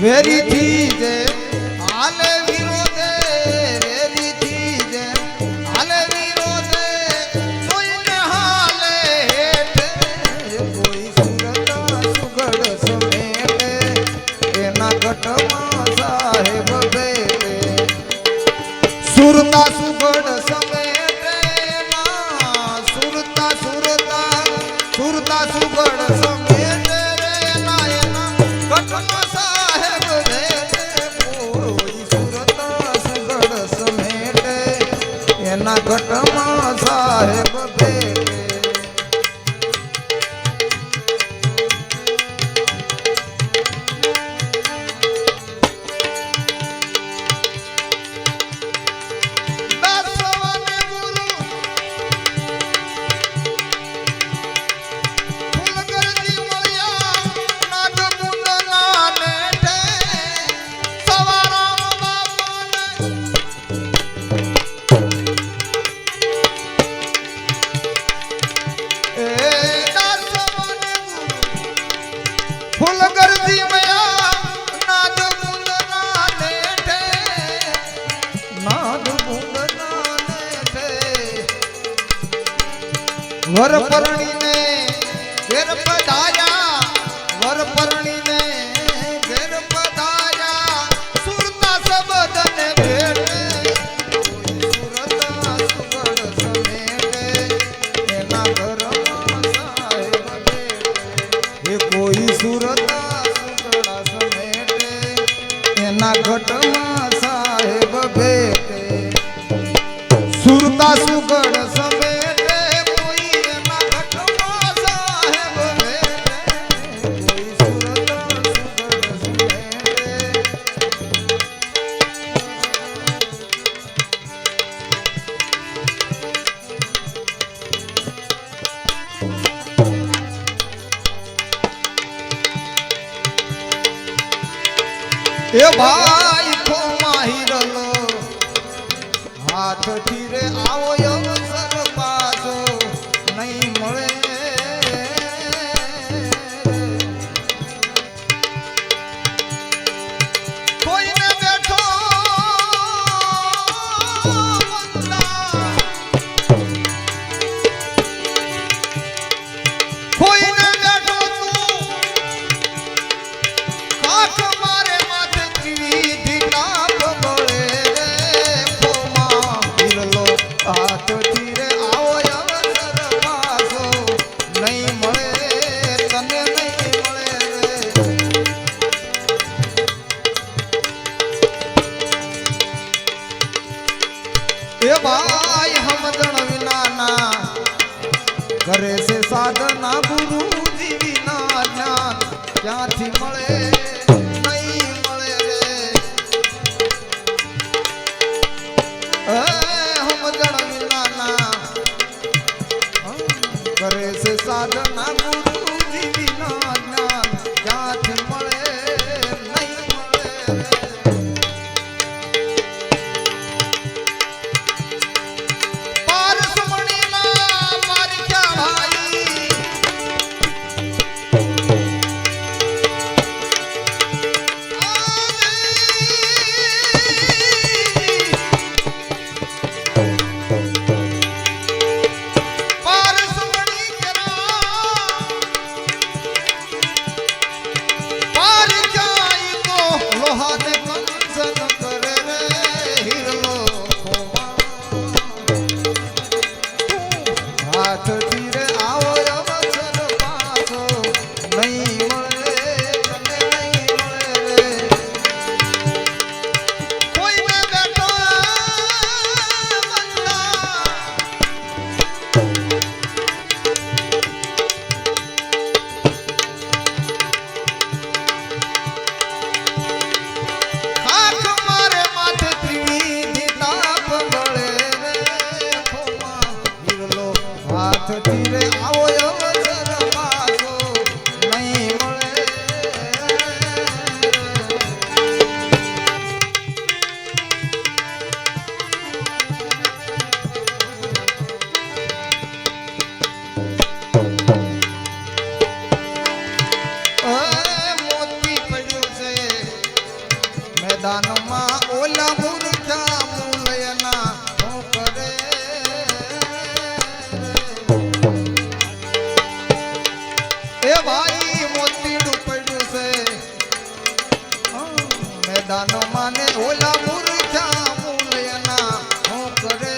Very થી જે હાલે વિરોધે વેરી થી જે હાલે વિરોધે જોઈને હાલે હેઠે કોઈ સુરત સુગડ સમેટે એના ઘટમાં સાહેબ બેઠે સુરતા સુગડ સમેટે એના સુરતા સુરતા સુરતા સુગડ સમેટે એના એના ઘટમાં એના ઘટમાં સાહેબ બેઠે દાસવાને ગુરુ ફૂલગરજી મળ્યા નાદ મુંડના નેઠે સવારામ બાપાને ફૂલગરજી મયા નાદ મુંડના નેઠે નાદ મુંડના નેઠે વરપરણીને ઘેર પધાર્યા વરપરણીને ઘેર પધાર્યા સુરતા સબદને ભેટે સુરતા સુગડ સમેટે એના ઘરમાં સાહેબ બેઠે એ કોઈ સુરતા સુગડા સમેટે એના ઘટમાં સાહેબ બેઠે સુરતા સુગડ સમેટે કોઈ એના ઘટમાં સાહેબ બેઠે કોઈ સુરતા સુગડ સમેટે એ ભાઈ ખો માહિરલો હાથ ઠીરે આવો અવસર પાછો નહીં મળે કોઈને બેઠો મંદા કોઈને બેઠો તું કાખ મારે માથે ત્રિવિધિ તાપ બળે રે ફોમાં હિરલો હાથ ઠીરે આવો અવસર પાછો નહીં મળે તને નહીં મળે રે એ ભાઈ સમજણ વિનાના કરે છે સાધના ગુરુજી વિના જ્ઞાન ક્યાંથી મળે નહીં મળે રે સમજણ વિનાના કરે છે સાધના ગુરુજી વિના જ્ઞાન ક્યાંથી મળે નહીં મળે રે પારસમણીના પારખ્યા ભાઈ મેદાનમાં ઓલા મૂર્છા મૂલયના હું કરે એ ભાઈ મોતીડું પડ્યું છે મેદાનમાં ને ઓલા મૂર્છા મૂલયના હું કરે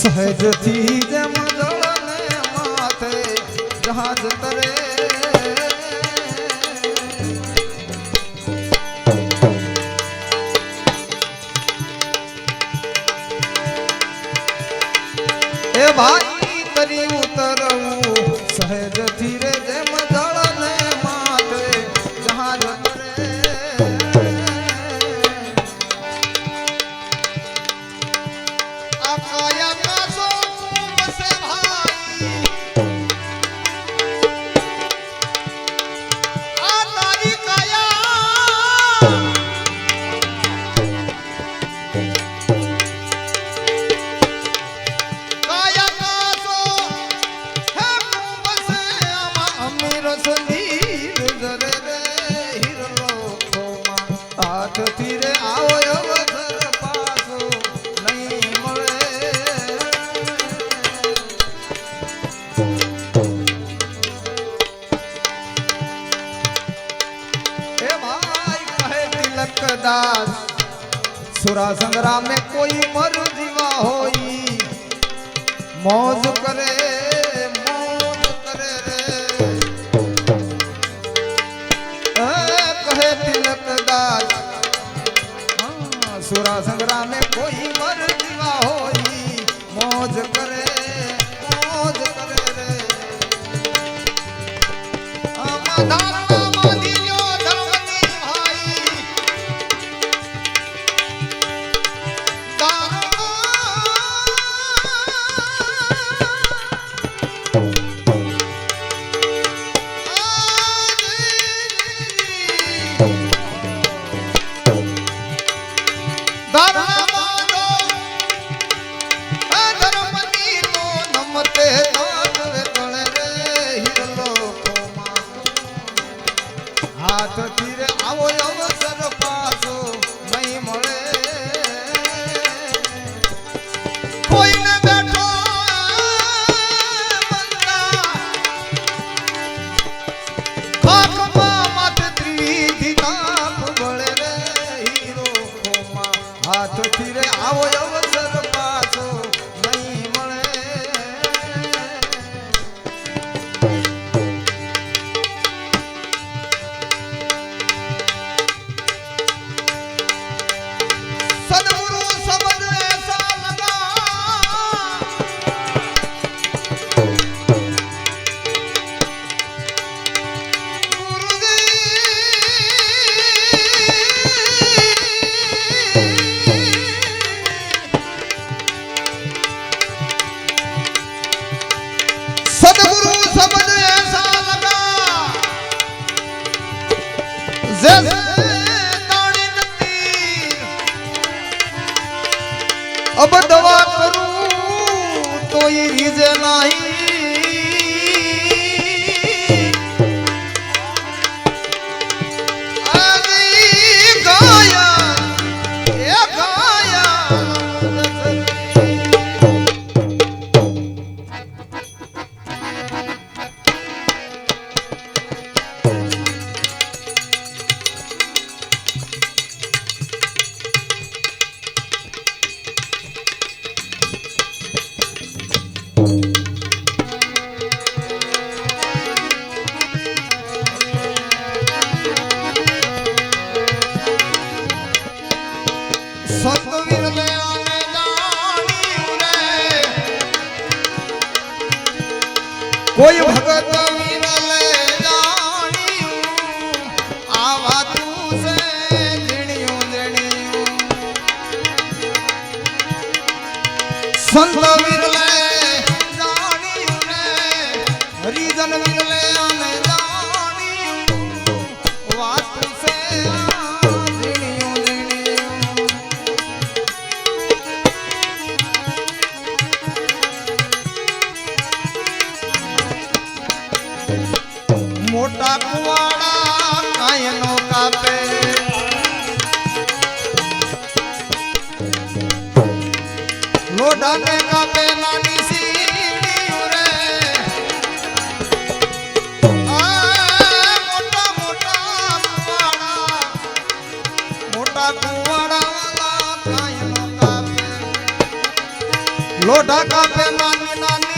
સહેજથી જેમ જળને માથે જહાજ તરે એ ભાઈ તરી ઉતરવું સહેજથી રે જેમ જળને માથે જહાજ તરે હાથથી રે આવો અવસર પાછો નહીં મળે હે ભાઈ કહે તિલકદાસ સુરા સંગ્રામ में कोई मर जीवा होई मौज करे रे कहे तिलकदास सुरा संग्राम में कोई मर जीवा होई मौज करे रे હાથથી રે આવો અવસર પાછો નહીં મળે કોઈને બેઠો ખાકમાં માથે ત્રીજી તાપ બળે રે હીરો ખોમાં હાથથી રે આવો અવસર પાછો નહીં મળે કોઈ ભગત વિરલે જાણ્યું આવા તું છે જીણ્યું જીણ્યું સંત વિરલે જાણ્યું ને હરિજન વિરલે અને જાણ્યું વાત છે જીણ્યું જીણ્યું મોટા કુવાડા કાયનો કાપે લોઢા ને કાપે નાની સીડી રે મોટા મોટા કુવાડા વાલા કાયનો કાપે લોઢા કાપે નાની નાની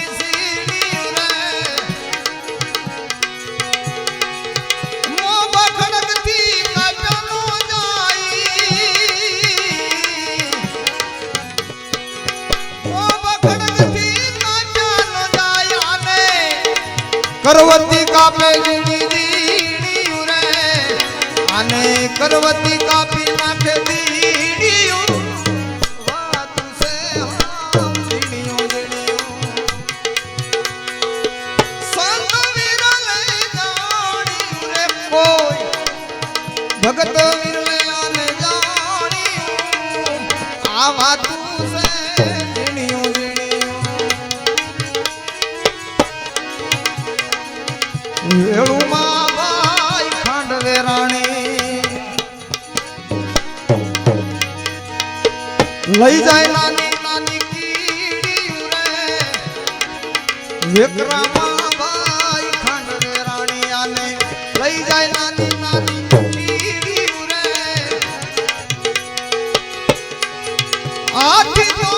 કરવતી કાપે જીણી જીણી રે આને કરવતી કાપી નાખે દીડીયું વાત છે જીણીયું જીણીયું સંત વિરલે જાણ્યું રે કોઈ ભગત વિરલે આને જાણ્યું આ વાત છે જીણીયું વેળુમાં ભાઈ ખાંડવે રાણી લઈ જાય નાની નાની કીડી રે વેકરામાં ભાઈ ખાંડવે રાણી આને લઈ જાય નાની નાની કીડી રે આથી તો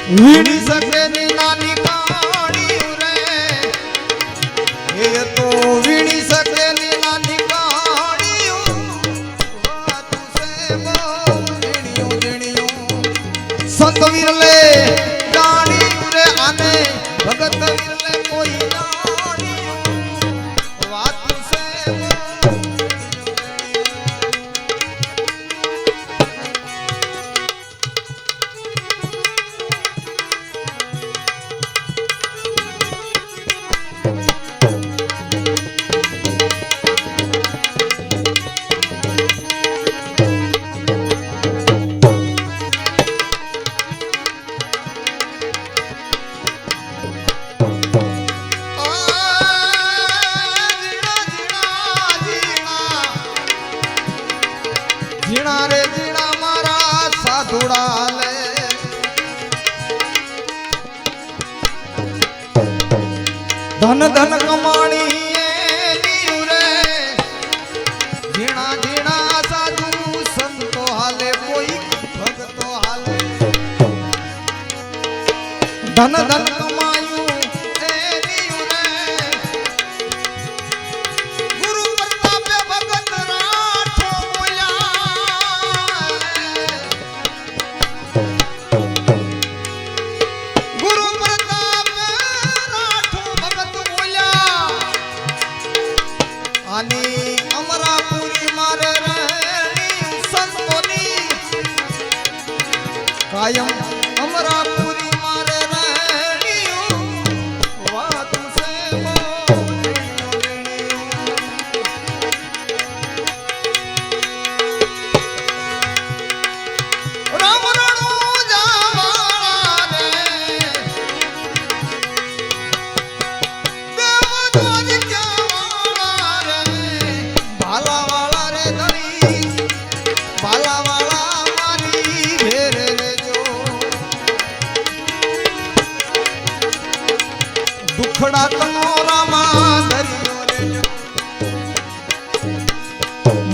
વીણી શકે ની નાની કાણી રે એ તો વીણી શકે ની નાની કાણી વાત છે જીણ્યું જીણ્યું સંત વિરલે જાણ્યું રે આને ભગત વિરલે કોઈ જાણ્યું વાત છે જીણા રે જીણા મારા સાધુડા લે ધન ધન કમાણી એની રે જીણા જીણા સાધુ સંતો હાલે કોઈ ભગતો હાલે ધન ધન કમાયું એની રે ગુરુ પ્રતાપે ભગત રાઠો ગુરુ પ્રતાપે રાઠો ભગત બોલ્યા આની અમરાપુરી મારે રહેણી સંતોની કાયમ અમરાપુરી મારે રહેણી વાત છે રામ રણું જાવા રે દેવદાન જાવા રે ભાલાવાળા રે ધણી ભાલાવાળા મારી ઘેર રેજો દુખડા તનોરામાં ધર્યો રેજો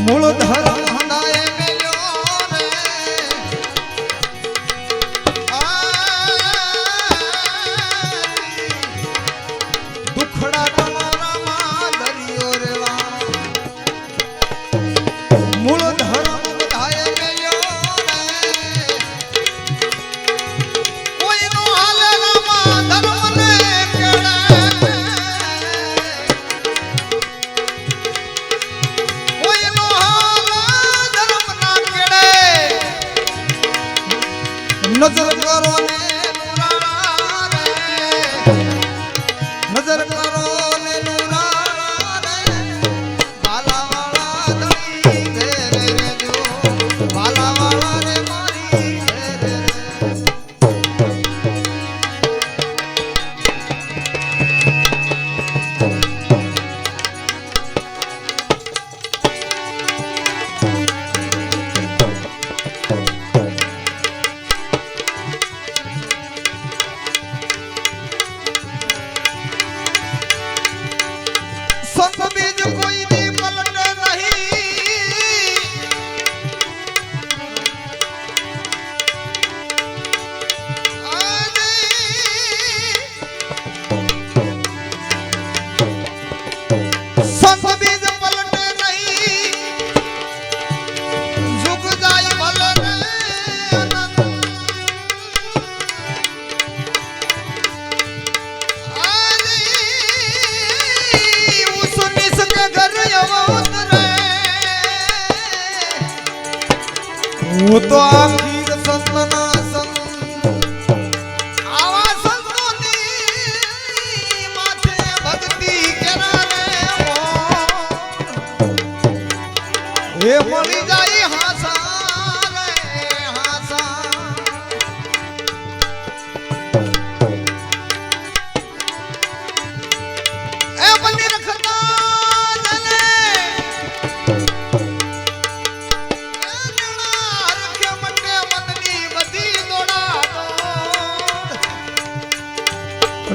મૂળ ધર્મ હંડાએ મેલ્યો રે સંત બીજ કોઈની પલટે નહીં સંત બીજ પલટે નહીં ઝુક જાય ભલે હું તો આખીર સંતના સંત આવા સંતોની માથે ભક્તિ કરારે એ મળી જાય હાસા રે હાસા એ બની રખતા જલે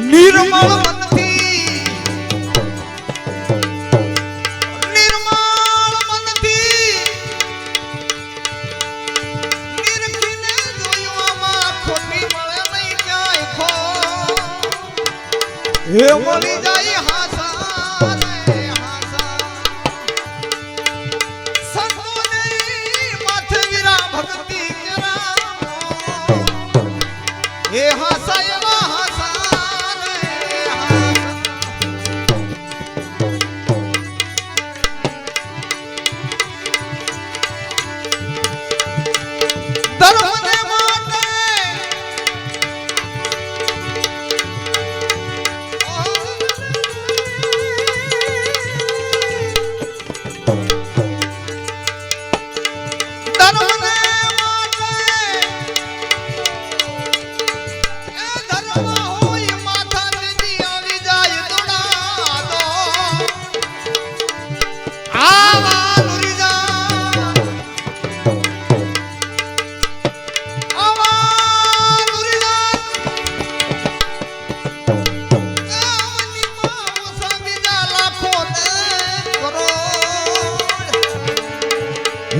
નિર્મળ મનથી નિરખીને જોવામાં ખોટી મળે નહીં ક્યાંય ખો એ મળી જાય હાસા રે હાસા સંતોની માથે વીરા ભક્તિ કરા એ હાસા એવા હાસા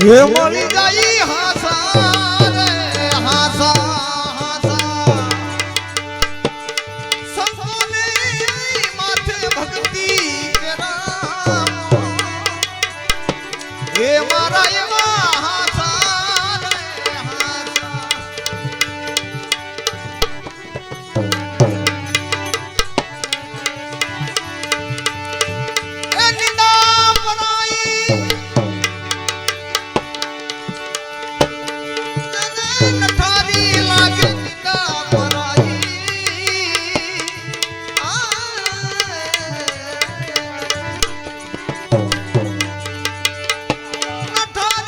એ મળી જાય હાસા રે હાસા હાસા સંતોની માથે ભક્તિ કરા એ મારા એવા હાસા રે હાસા એ નિંદા પરાઈ નઠારી લાગે નિંદા પરાઈ નઠારી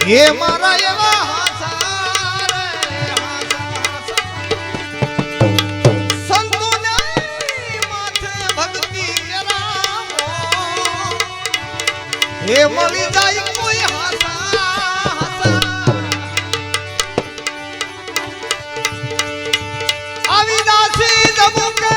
એ મારા એવા હાસા રે હાસા સંતોને માથે ભક્તિ કરાવો એ મળી જાય કોઈ હાસા હાસા આવી દાસી જબુકે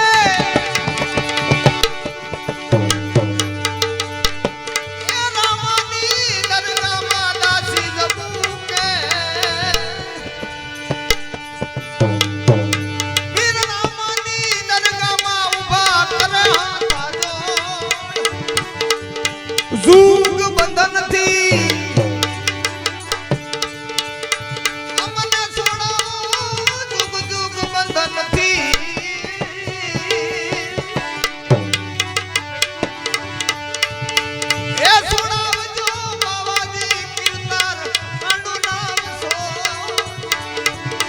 जुग बंधन थी अमने छोड़ो जुग जुग बंधन थी ए सुनावजो बाबाजी कीर्तन आंडू नाम सो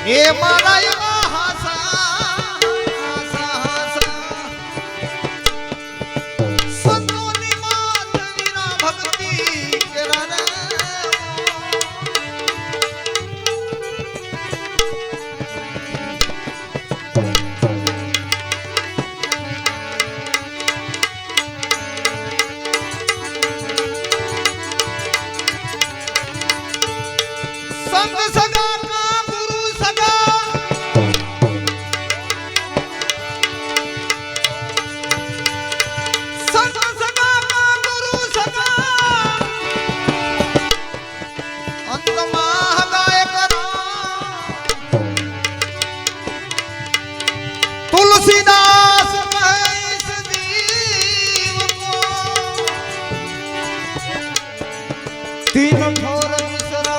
ए मारा एवा हासा हासा हासा संतोनी मात विना भक्ति केराने संग सगा का गुरु सगा संग सगा का गुरु सगा अंतमा गाय करा तुलसीदास महेश दीव को तीन ठोर बिसरा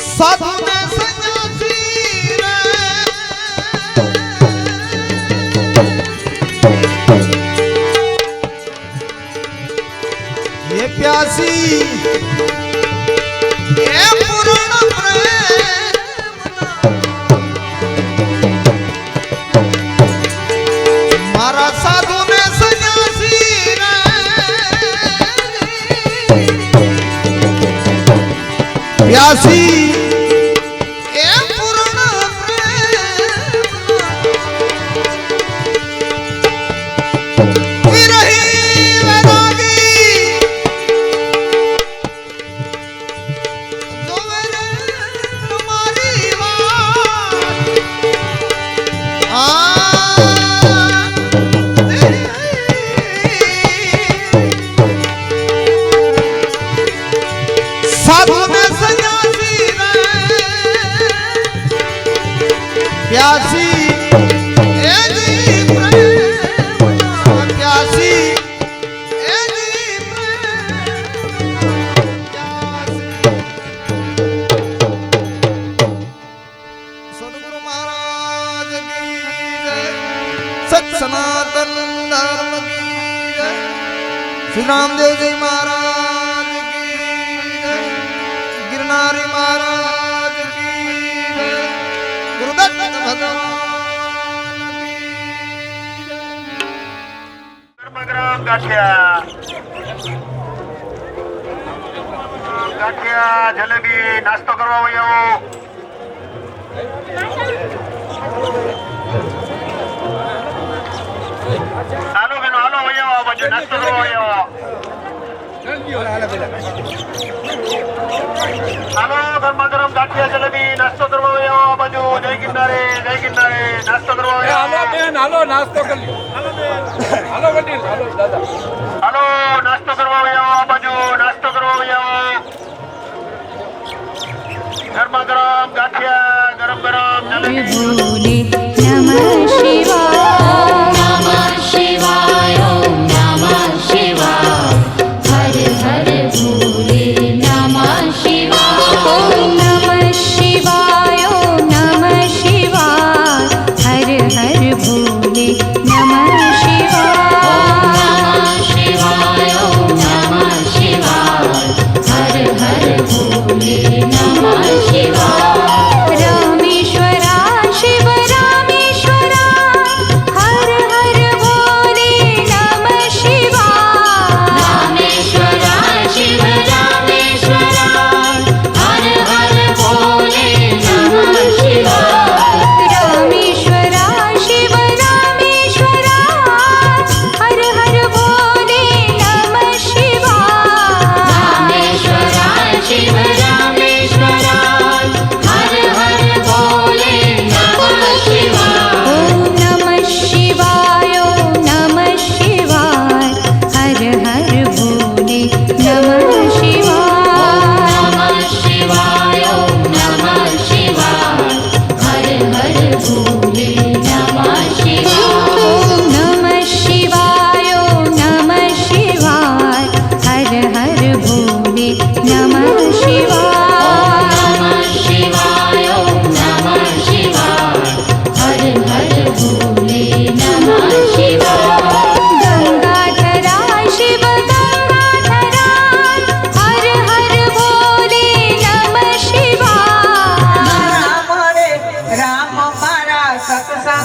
साधु ने सन्यासी रे ये प्यासी ये पूर्ण प्रेम मारा साधु ने सन्यासी रे प्यासी साधु ने सन्यासी रे प्यासी ए जी प्रेम प्यासी ए जी सदगुरु महाराज की जय सत सनातन धर्म की जय श्री रामदेव जी महाराज की जय गिरनारी महाराज की जय गुरुदत्त भगवान की जय કર્મગ્રામ ગાંઠિયા જલેબી નાસ્તો કરવા હોય આવો હાલો બેનો હાલો હોય આવો આ બાજુ નાસ્તો કરવા હોય આવો હાલો ગરમા ગરમ ગાંઠિયા જલેબી નાસ્તો કરવા હોય આવો આ બાજુ જય ગિરનારે નાસ્તો કરવા હોય હાલો બેન હાલો નાસ્તો કરી લ્યો હાલો વડીલ હાલો દાદા હાલો નાસ્તો કરવા હોય આવો આ બાજુ નાસ્તો કરવા હોય આવો ગરમા ગરમ ગાંઠિયા ગરમ ગરમ જલેબી भोले नमः शिवाय ओम नमः शिवाय हर हर भोले नमः शिवाय ओम नमः शिवाय ओम नमः शिवाय हर हर भोले नमः शिवाय ओम नमः शिवाय हर हर भोले नमः शिवाय रामेश्वरा शिव रामेश्वर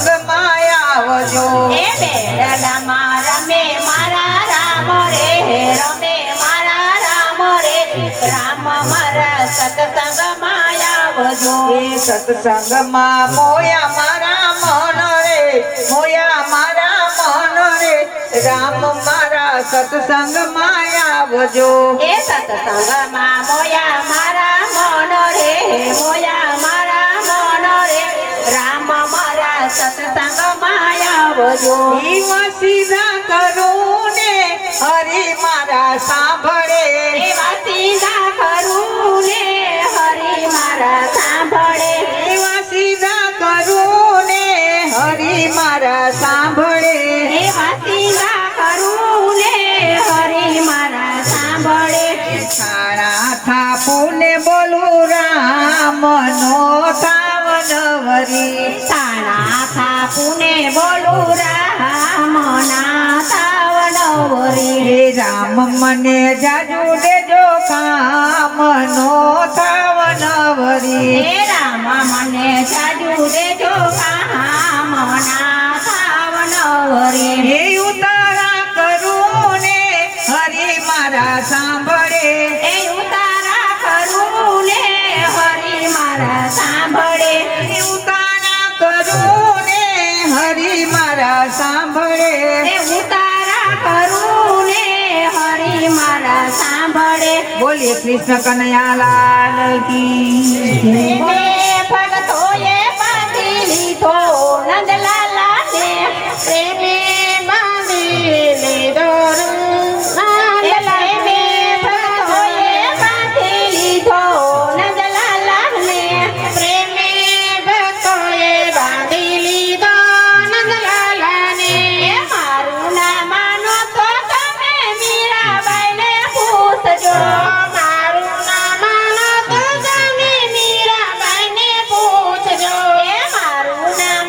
સત્સંગમાં આવજો એ બેરડામાં રમે મારા રામ રે રમે મારા રામ રે રામ મારા સત્સંગમાં આવજો એ સત્સંગમાં મોયા મારા મન રે મોયા મારા મન રે રામ મારા સત્સંગમાં આવજો એ સત્સંગમાં મોયા મારા મન રે મોયા મારા મન રે રામ મારા સત્સંગમાં આવજો એવા સીધા કરું ને હરિ મારા સાંભળે એવા સીધા કરું ને હરિ મારા સાંભળે એવા સીધા કરું ને હરિ મારા સાંભળે એવા સીધા કરું ને હરિ મારા સાંભળે સારા થાપુને બોલું રામ નો થાવન વરી સાણા થાપુને બોલું રામ ના તાવન વરી હે રામ મને જાજુ દેજો કામ નો થાવન વરી હે રામ મને જાજુ દેજો કામ ના તાવન વરી હે ઉતારા કરું ને હરિ મારા સાંભળે એ ઉતારા કરું ને હરિ મારા સાંભળે હે ઉતારા કરું ને હરિ મારા સાંભળે એ ઉતારા કરું ને હરિ મારા સાંભળે બોલીએ કૃષ્ણ કનૈયાલાલ કી પ્રેમે ભગતોએ બાંધી લીધો નંદલાલાને પ્રેમે બાંધી લીધો પ્રેમે ભગતોએ બાંધી લીધો નંદલાલાને પ્રેમે ભગતોએ બાંધી લીધો નંદલાલાને મારું ના માનો તો તમે મીરાબાઈને પૂછજો મારું ના માનો તો તમે મીરાબાઈને પૂછજો એ મારું ના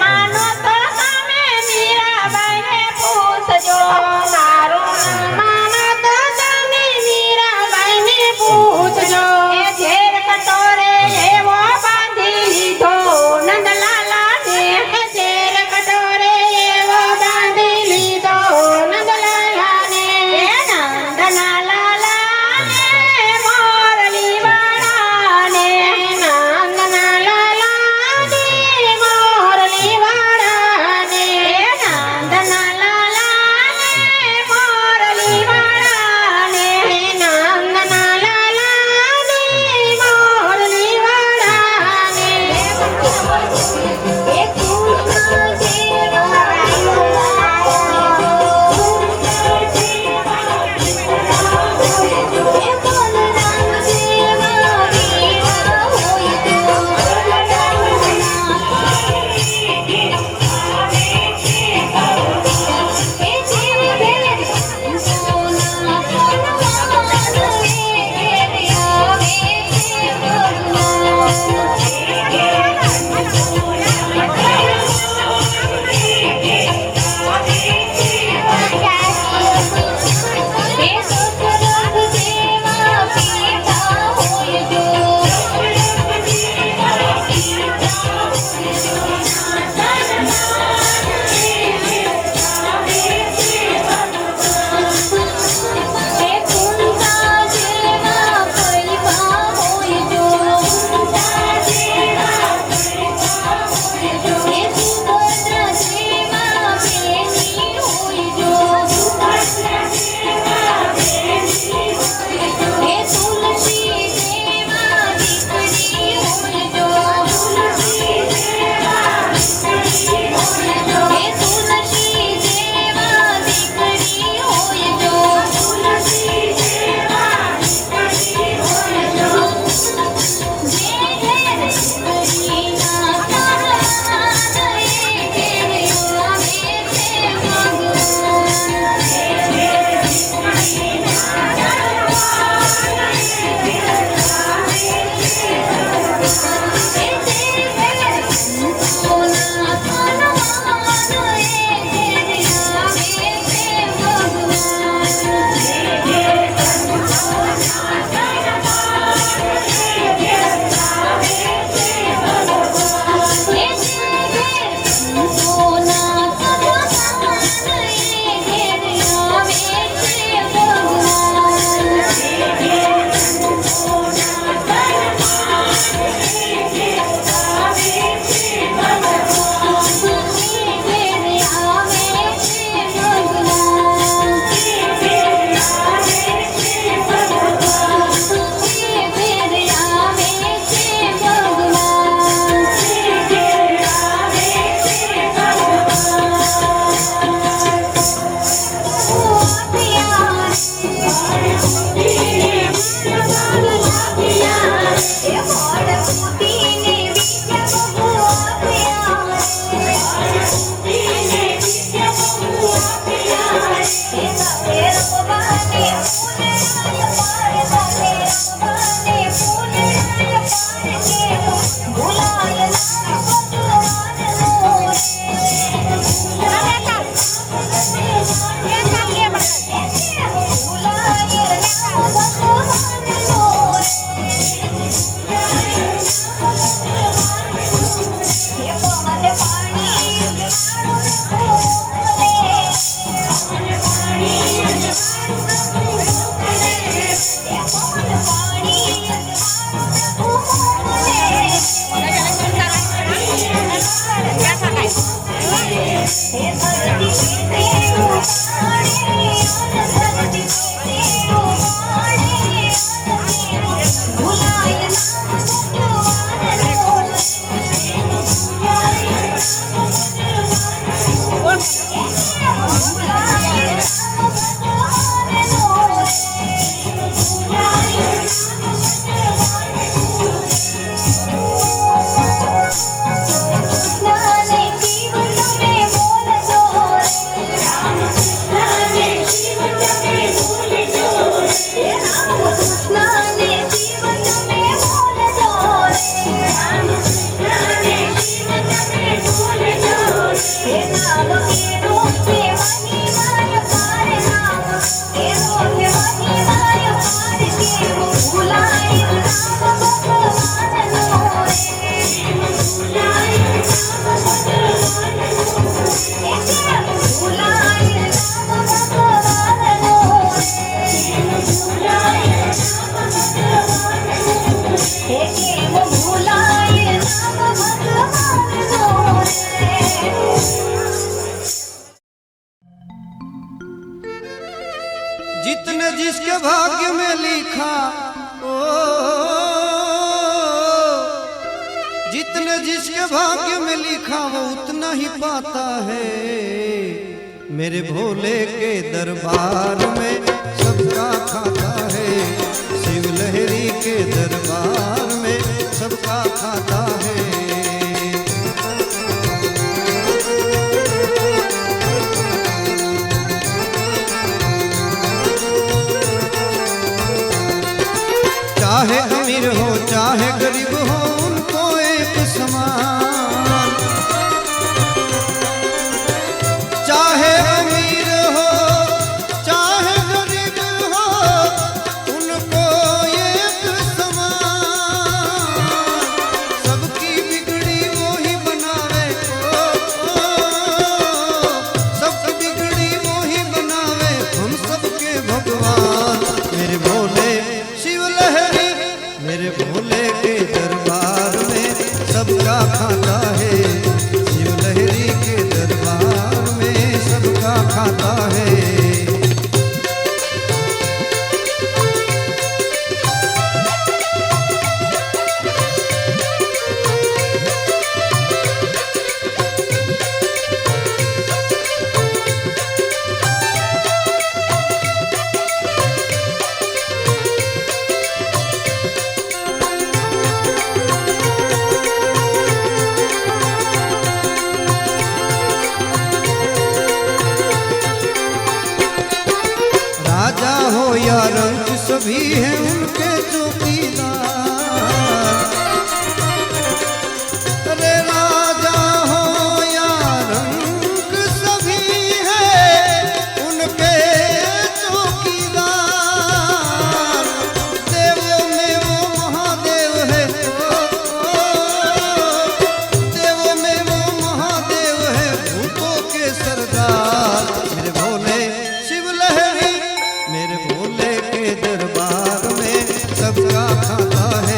जितने जिसके भाग्य में लिखा ओ, जितने जिसके भाग्य में लिखा वो उतना ही पाता है। मेरे भोले के दरबार में सबका खाता है, शिव लहरी के दरबार में सबका खाता है। चाहे अमीर हो चाहे गरीब हो उनको एक समान, चाहे अमीर हो चाहे गरीब हो उनको एक समान। सबकी बिगड़ी वो ही बनावे, सबकी बिगड़ी वो ही बनावे, हम सबके भगवान। मेरे भोले शिव लहरी मेरे भोले के दरबार में सबका खाता है, शिव लहरी के दरबार में सबका खाता है। राजा हो या रंक सभी हैं उनके चौकीदार। अरे राजा हो या रंक सभी हैं उनके चौकीदार। देवों में वो महादेव है, देवों में वो महादेव है, भूतों के सरदार। मेरे भोले शिव लहरी मेरे भोले के दरबार में सबका खाता है।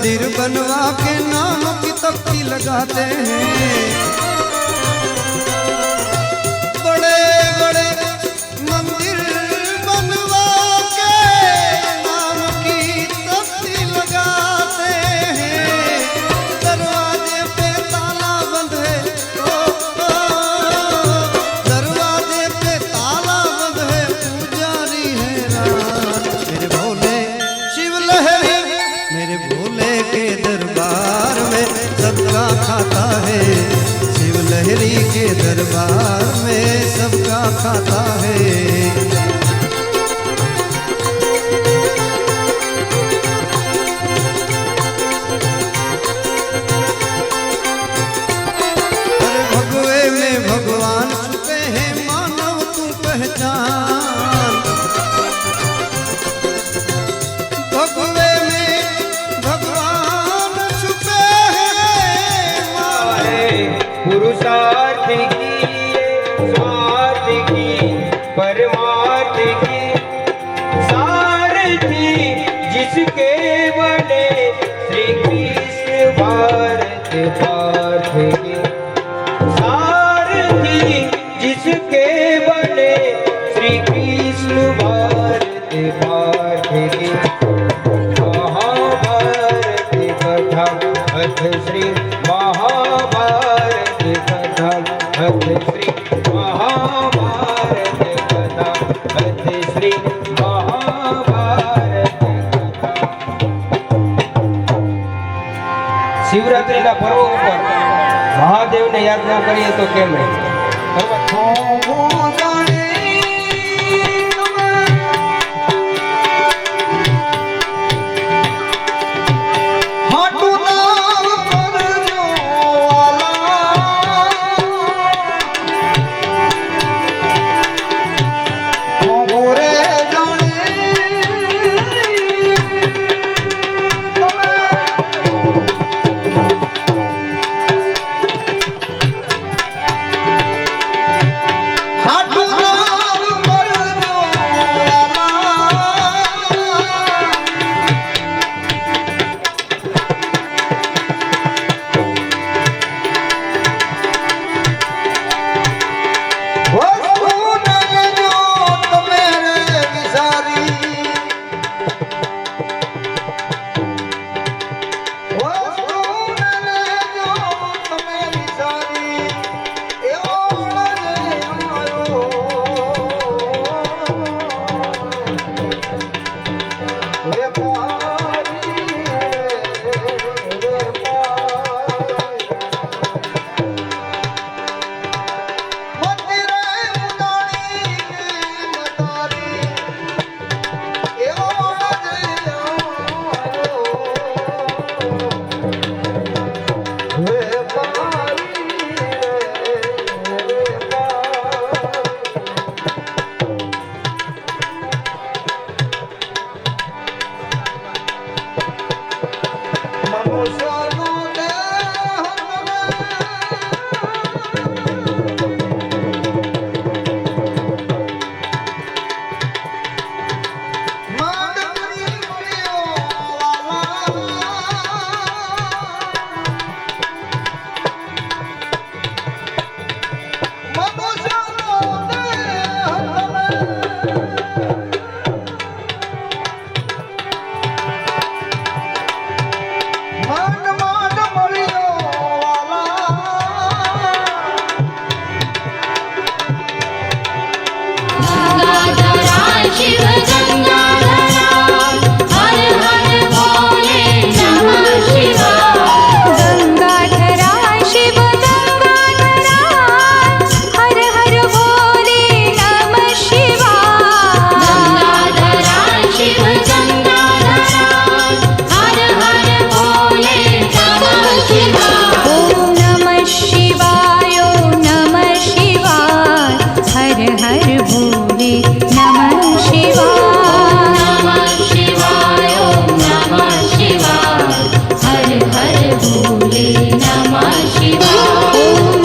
मंदिर बनवा के नाम की तख्ती लगाते हैं। बड़े बड़े मंदिर बनवा के नाम की तख्ती लगाते हैं। दरवाजे पे ताला बंद है, दरवाजे पे ताला बंद है, पुजारी हैरान। मेरे भोले शिव लहरी मेरे भोले के दरबार में सबका खाता है। शिव लहरी के दरबार में सबका खाता है। अरे भगवे में भगवान छुपे हैं, मानव तू पहचान। भगवे में भगवान छुपे हैं, पुरुषार्थ की स्वार्थ की परमार्थ की सारथी जिसके बने श्री कृष्ण भारत पाठ के सारथी जिसके बने श्री कृष्ण भारत पाठ के महाभारत कथा अथ श्री महाभारत कथा अथ श्री महाभारत कथा अथ श्री महाभारत कथा। શિવરાત્રીના પર્વ ઉપર મહાદેવને યાદ ન કરીએ તો કેમ રહે?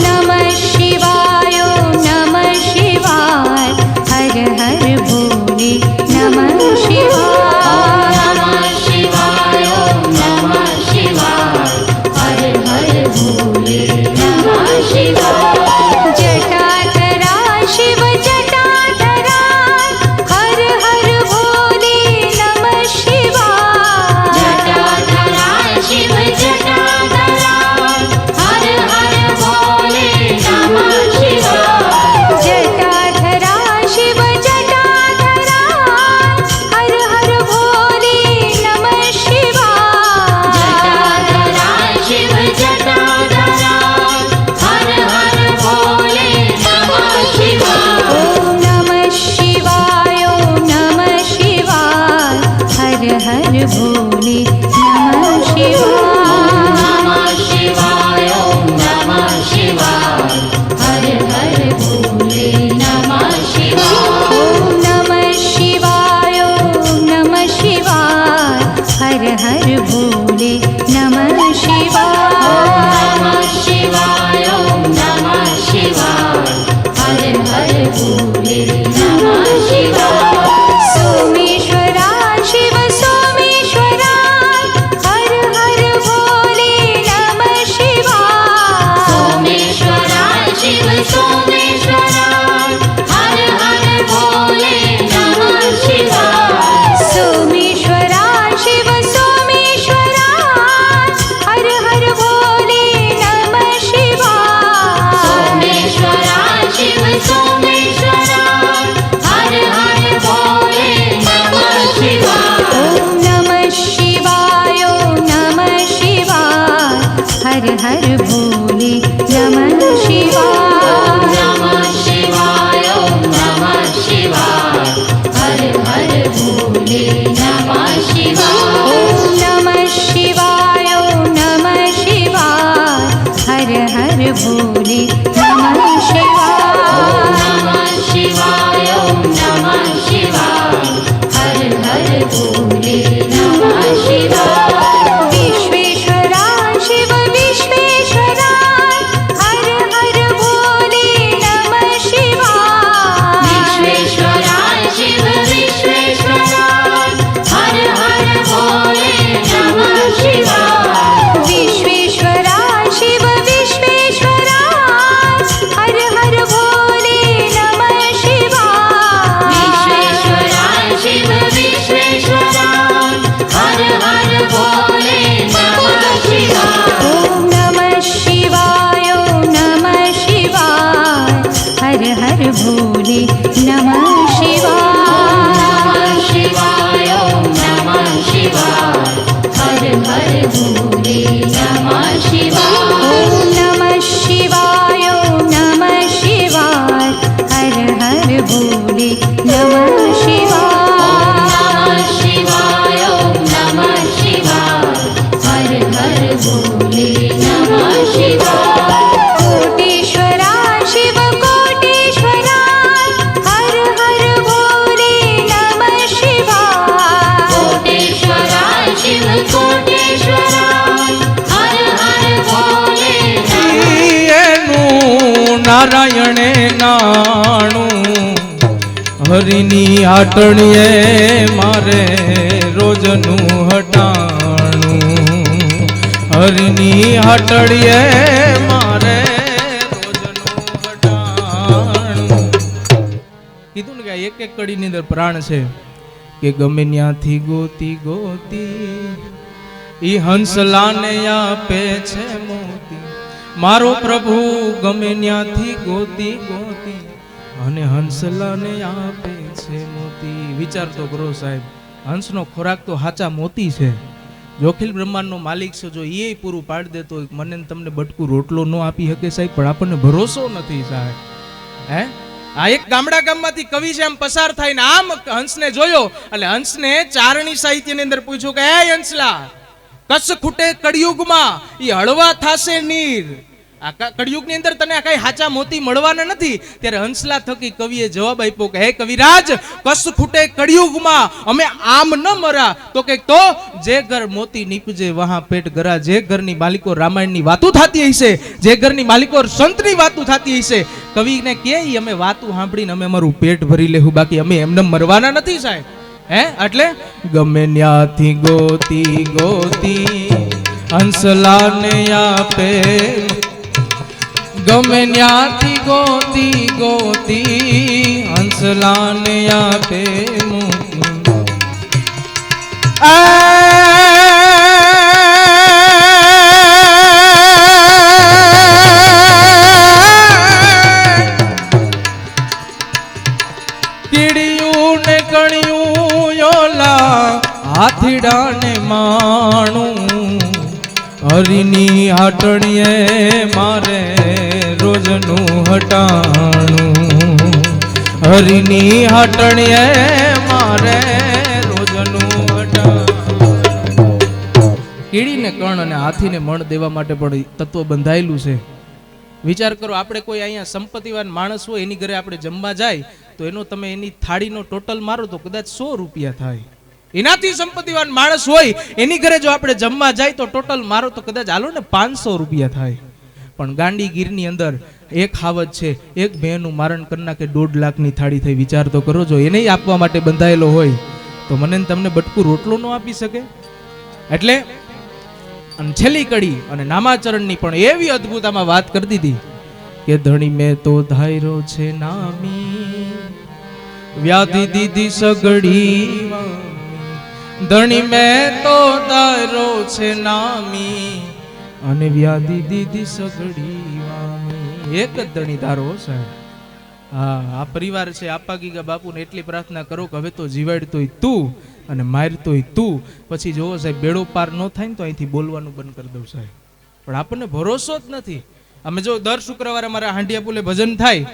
नमः शिवाय, ओम नमः शिवाय, ओम नमः शिवाय। भोले नमः शिवाय सोमेश्वरा शिव सोमेश्वरा हर हर भोले नमः शिवाय सोमेश्वरा शिव सोमेश्वरा हर हर भोले नमः शिवाय सोमेश्वरा शिव सोमेश्वरा हर हर भोले नमः शिवाय सोमेश्वरा शिव सोमेश्वरा हर हर भोले नमः शिवाय ओम नमः शिवाय ओम नमः शिवाय हर हर भोले नमः शिवाय नमः शिवाय ओम नमः शिवाय हर हर भोले नमः शिवाय ओम नमः शिवाय ओम नमः शिवाय हर हर भोले नमः शिवाय नमः शिवाय ओम नमः शिवाय हर हर भोले नमः शिवाय विश्वेश्वरा शिव विश्वेश्वरा हर हर भोले नमः शिवाय विश्वेश्वरा शिव विश्वेश्वरा हर हर भोले नमः शिवाय विश्वेश्वरा शिव विश्वेश्वरा हर हर भोले नमः शिवाय विश्वेश्वरा शिव विश्वेश्वरा हर हर भोले नमः शिवाय ओम नमः शिवाय ओम नमः शिवाय हर हर भोले नमः शिवाय शिवाय ओम नमः शिवाय हर हर भोले नमः शिवाय ओम नमः शिवाय ओम नमः शिवाय हर हर भोले नमः शिवाय शिवाय ओम नमः शिवाय हर हर भोले नमः शिवाय कोटेश्वरा शिव कोटेश्वरा हर हर भोले नमः शिवाय कोटेश्वरा शिव कोटेश्वरा हर हर भोले એનું નારાયણે નાણું હરિની આટણીએ મારે રોજનું હટાણું હરિની હાટડીએ મારે રોજનું હટાણું કીધું ને કે એક એક કડીની અંદર પ્રાણ છે કે ગમે ત્યાંથી ગોતી ગોતી ઈ હંસલાને આપે છે મોતી મારો પ્રભુ ગમે ત્યાંથી ગોતી ગોતી અને હંસલાને આપે છે મોતી વિચાર તો કરો સાહેબ હંસનો ખોરાક તો હાચા મોતી છે જોખિલ બ્રહ્માંડનો માલિક છે જો એ પૂરું પાડી દેતો મને ને તમને બટકું રોટલો ન આપી શકે સાહેબ પણ આપણને ભરોસો નથી સાહેબ હે આ એક ગામડા ગામમાંથી કવિ છે આમ પસાર થાય ને આમ હંસને જોયો એટલે હંસને ચારણી સાહિત્યની અંદર પૂછ્યું કે હે હંસલા કસ ખૂટે કળિયુગમાં ઈ હળવા થાશે નીર આ કળિયુગની અંદર તને કઈ હાચા મોતી મળવાના નથી ત્યારે હંસલા થકી કવિએ જવાબ આપ્યો કે હે કવિરાજ કસ ખૂટે કળિયુગમાં અમે આમ ન મરા તો કે તો જે ઘર મોતી નીપજે વહાં પેટ ગરા જે ઘરની માલિકો રામાયણની વાતો થતી હશે જે ઘરની માલિકો સંતની વાતો થતી હશે કવિને કે અમે વાતો સાંભળીને અમે અમારું પેટ ભરી લેવું બાકી અમે એમને મરવાના નથી સાહેબ હે એટલે ગમે ન્યાથી ગોતી ગોતી હંસલાને આપે ગમે ન્યાથી ગોતી ગોતી હંસલાને આપે મોતી કીડિયું ને કણિયું યોલા હાથીડાને માણું હરિની હાટણીએ મારે રોજનું હટાણું હરિની હાટણીએ મારે રોજનું હટાણું કીડીને કણ અને હાથીને મણ દેવા માટે પણ તત્વ બંધાયેલું છે વિચાર કરો આપણે કોઈ અહીંયા સંપત્તિવાન માણસ હોય એની ઘરે આપણે જમવા જાય તો એનો તમે એની થાળીનો ટોટલ મારો તો કદાચ 100 રૂપિયા થાય એનાથી સંપત્તિવાન માણસ હોય એની ઘરે જો આપણે જમવા જાય તો ટોટલ મારો તો કદાચ હાલો ને 500 રૂપિયા થાય પણ ગાંડી ગીરની અંદર એક હાવજ છે, એક ભેંનું મારણ કરી નાખે 1.5 લાખની થાળી થઈ. વિચાર તો કરો, જો એને આપવા માટે બંધાયેલો હોય તો મને ને તમને બટકું રોટલો ન આપી શકે. એટલે અને છેલ્લી કડી અને નામાચરણની પણ એવી અદ્ભુત આમાં વાત કરી દીધી કે ધણી મેં તો ધાયરો છે નામી, વ્યાધિ દીધી સગડી વામી. ધણી મેં તો ધાયરો છે નામી અને વ્યાધિ દીધી સગડી વામી. એક જ ધણી ધારો સાહેબ. હા, આ પરિવાર છે. આપા ગીગા બાપુને એટલી પ્રાર્થના કરો કે હવે તો જીવાડતોય તું અને મારતોય તું. પછી જોવો સાહેબ, બેડો પાર ન થાય ને તો અહીંથી બોલવાનું બંધ કરી દઉં સાહેબ. પણ આપણને ભરોસો જ નથી. અમે જો દર શુક્રવારે અમારા હાંડિયા પુલે ભજન થાય,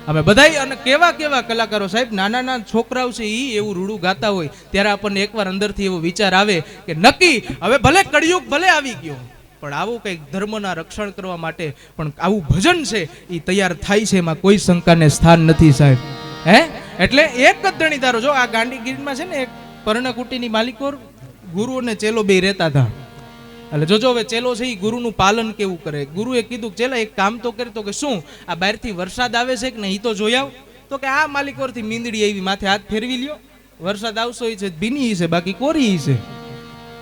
અમે બધાય અને કેવા કેવા કલાકારો સાહેબ, નાના નાના છોકરાઓ છે એ એવું રૂડું ગાતા હોય ત્યારે આપણને એકવાર અંદરથી એવો વિચાર આવે કે નક્કી હવે ભલે કળિયુગ ભલે આવી ગયો પણ આવું કંઈક ધર્મના રક્ષણ કરવા માટે પણ આવું ભજન છે એ તૈયાર થાય છે, એમાં કોઈ શંકાને સ્થાન નથી સાહેબ. હે એટલે એક જ ધણીધારો. જો આ ગાંધીગીરીમાં છે ને એક પર્ણકુટીની માલિકો ગુરુ અને ચેલો બે રહેતા હતા. એટલે જોજો હવે ચેલો છે એ ગુરુનું પાલન કેવું કરે. ગુરુએ કીધું ચેલા એક કામ તો કરે. તો કે શું? આ બહારથી વરસાદ આવે છે કે નહીં તો જોઈ આવ. તો કે આ માલિકોરથી મીંદડી આવી, માથે હાથ ફેરવી લ્યો, વરસાદ આવશો એ છે ભીની છે બાકી કોરી છે.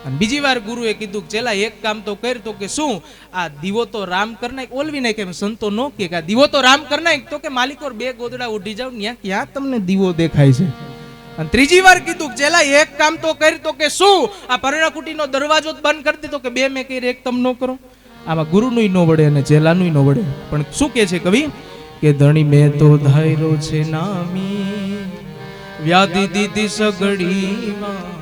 અને બીજી વાર ગુરુએ કીધું ચેલા એક કામ તો કર. તો કે શું? આ દીવો તો રામ કર નાખ. ઓલવી નાખ. એમ સંતો નો કે આ દીવો તો રામ કર નાખ. તો કે માલિકોર 2 ગોદડા ઉઠી જાવ, ક્યાં તમને દીવો દેખાય છે. અને ત્રીજી વાર કીધું ચેલા એક કામ તો કર. તો કે શું? આ પર્ણકુટીનો દરવાજો બંધ કરી દીધો. કે 2 મેં કરી, એક તમ નો કરો. આમાં ગુરુનું ન વડે અને ચેલાનું ન વડે. પણ શું કે છે કવિ કે ધણી મેં તો ધાયરો છે નામી, વ્યાધિ દીધી સગડી વામી.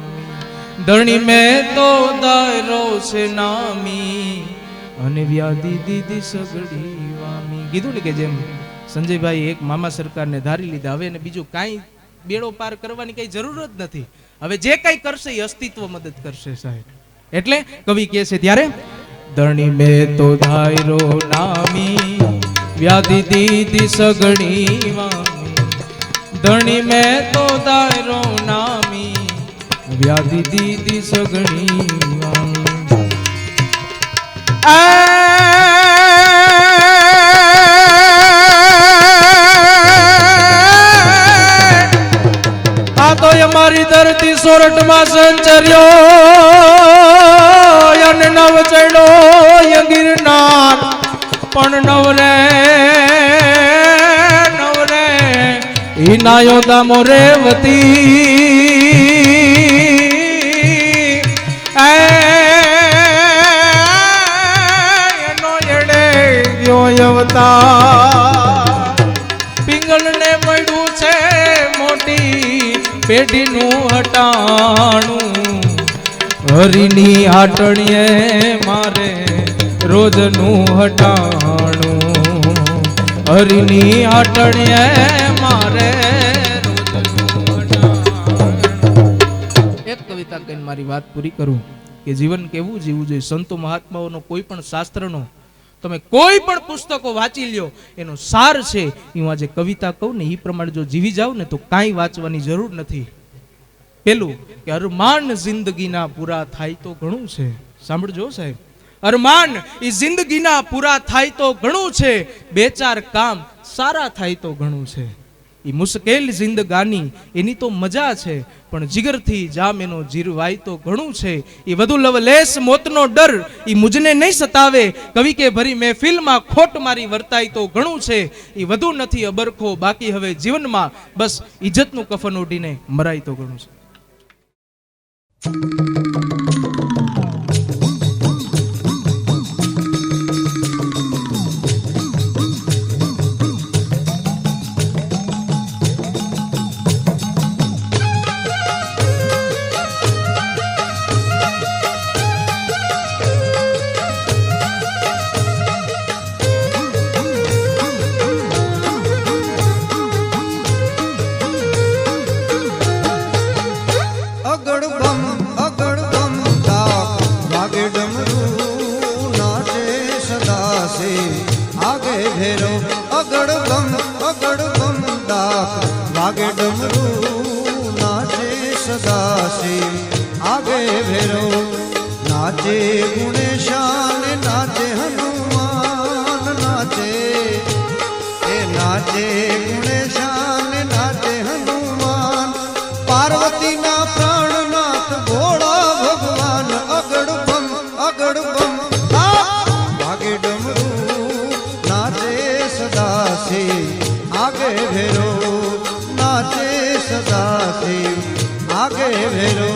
ધણી મેં તો ધાયરો છે નામી અને વ્યાધિ દીધી સગડી વામી. કીધું ને કે જેમ સંજયભાઈ એક મામા સરકારને ધારી લીધા, હવે એને બીજું કાંઈ બેડો પાર કરવાની કઈ જરૂર જ નથી. હવે જે કઈ કરશે એ અસ્તિત્વ મદદ કરશે સાહેબ. એટલે કવિ કહે છે ત્યારે ધણી મેં તો ધાયરો નામી, વ્યાધિ દીધી સગડી વામી. ધણી મેં તો ધાયરો નામી, વ્યાધિ દીધી સગડી વામી. આ તો અમારી ધરતી સોરઠમાં સંચર્યો અને નવ ચડો ગિરનાર. પણ નવરે નવરે ઈ નાયો દામો રેવતી. એનો એડે ગયો અવતાર. પિંગલને મળ્યું છે મોટી પેઢીનું હટાણું. હરીની આટણીએ મારે રોજનું હટાણું. હરીની આટણીએ મારે રોજનું હટાણું. એક કવિતા કહીને મારી વાત પૂરી કરું કે જીવન કેવું જીવવું જોઈએ. સંતો મહાત્માઓનો કોઈ પણ શાસ્ત્રનો તમે કોઈ પણ પુસ્તકો વાંચી લ્યો, એનો સાર છે એ હું આજે કવિતા કહું ને એ પ્રમાણે જો જીવી જાવ ને તો કાંઈ વાંચવાની જરૂર નથી. પેલું કે અરમાન જિંદગીના પૂરા થાય તો ઘણું છે. સાંભળજો સાહેબ, અરમાન એ જિંદગીના પૂરા થાય તો ઘણું છે, 2-4 કામ સારા થાય તો ઘણું છે. એ મુશ્કેલ જિંદગાની એની તો મજા છે, પણ જીગરથી જામ એનો જીરવાય તો ઘણું છે. એ વધુ લવલેસ મોતનો ડર એ મુજને નહીં સતાવે. કવિ કે ભરી મહેફિલમાં ખોટ મારી વર્તાય તો ઘણું છે. એ વધુ નથી અબરખો બાકી હવે જીવનમાં, બસ ઇજ્જતનું કફન ઓઢીને મરાય તો ઘણું છે. નાચે ગુણેશાન નાચે હનુમાન નાચે नाचे गुणेशान नाचे हनुमान पार्वती ना प्राणनाथ भोला भगवान अगड़ बम आगे डमरू नाचे सदा से आगे भेरो नाचे सदा से आगे भेरो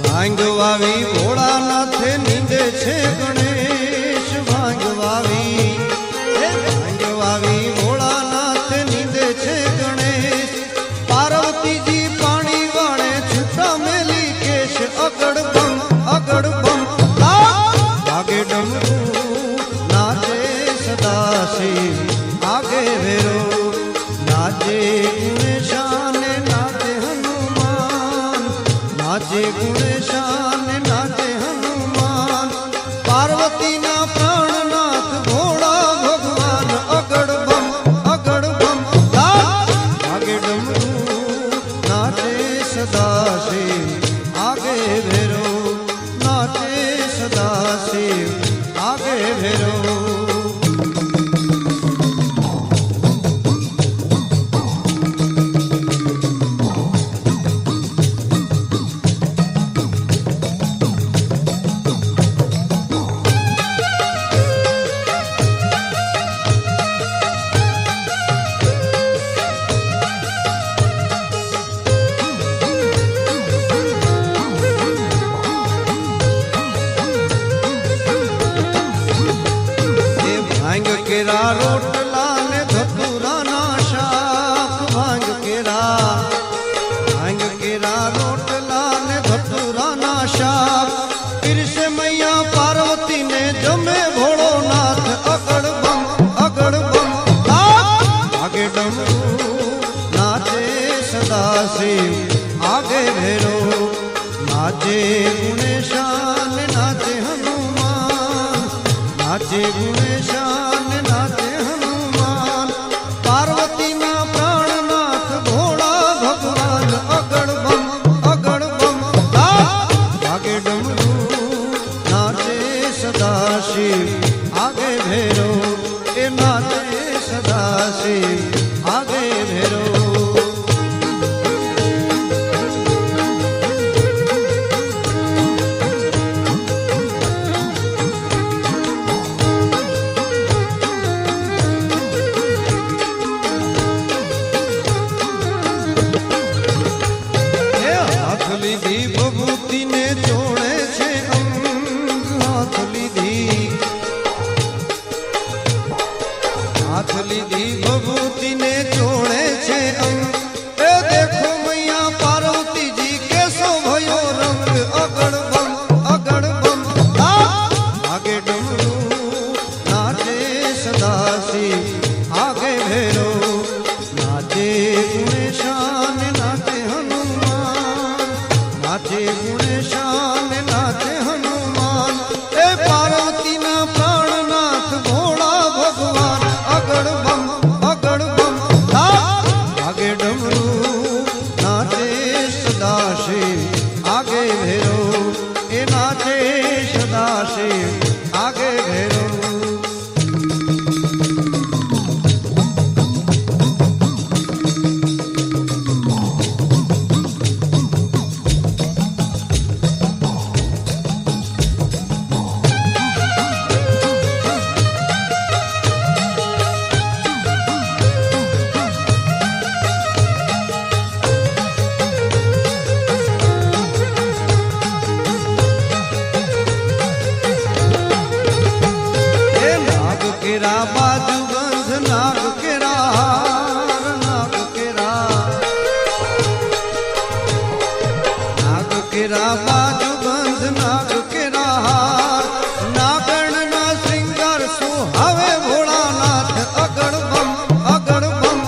ભાંગવાવી ભોળાનાથે નીંદે છે ગણેશ ભાંગવાવી ભોળાનાથે નીંદે છે ગણેશ પાર્વતીજી પાણી વાળે છૂટા મેલી કેશ અગડ બમ આગે ડમરું નાચે સદા શિવ આગે ભેરો નાચે ગુણેશાન નાચે હનુમાન નાચે ગુણેશાન નાચે હનુમાન પાર્વતી ના પ્રાણનાથ ભોળા ભગવાન અગડ બમ આગે ડમરું નાચે સદા શિવ આગે ભેરો નાચે સદા શિવ આગે ભેરો केरा रोटला ने धतूरा ना शाक भांग केरा रोटला ने धतूरा ना शाक फिर से मैया पार्वती ने जमे भोलो नाथ अगड़ बम आगे डमरू नाचे सदा शिव आगे भेरो नाचे गुणेशान नाचे हनुमान नाचे गुणेशान नाचे हनुमान पार्वती ना प्राणनाथ भोला भगवान अगड़ बम आगे डमरू नाचे सदा शिव आगे भेरो ए नाचे सदा शिव आगे भेरो લીધી ભભૂતિ ને જોડે છે અંગ હાથ લીધી ભભૂતિ ને જોડે છે અંગ એ દેખો મૈયા પાર્વતીજી કેસો ભયો રંગ અગડ બમ આગે ડમરું નાચે સદા શિવ આગે ભેરો નાચે ગુણેશાન નાચે હનુમાન नाचे गुणेशान नाचे हनुमान ए पार्वती ना प्राणनाथ भोला भगवान अगड़ बम आगे डमरू नाचे सदा शिव आगे भेरो ए नाचे सदा शिव आगे भेरो केरा बाजू बंध नाग केरा नाग केरा बाजू बंध नाग केरा नागण ना श्रृंगार सुहावे भोलानाथ अगड़ बम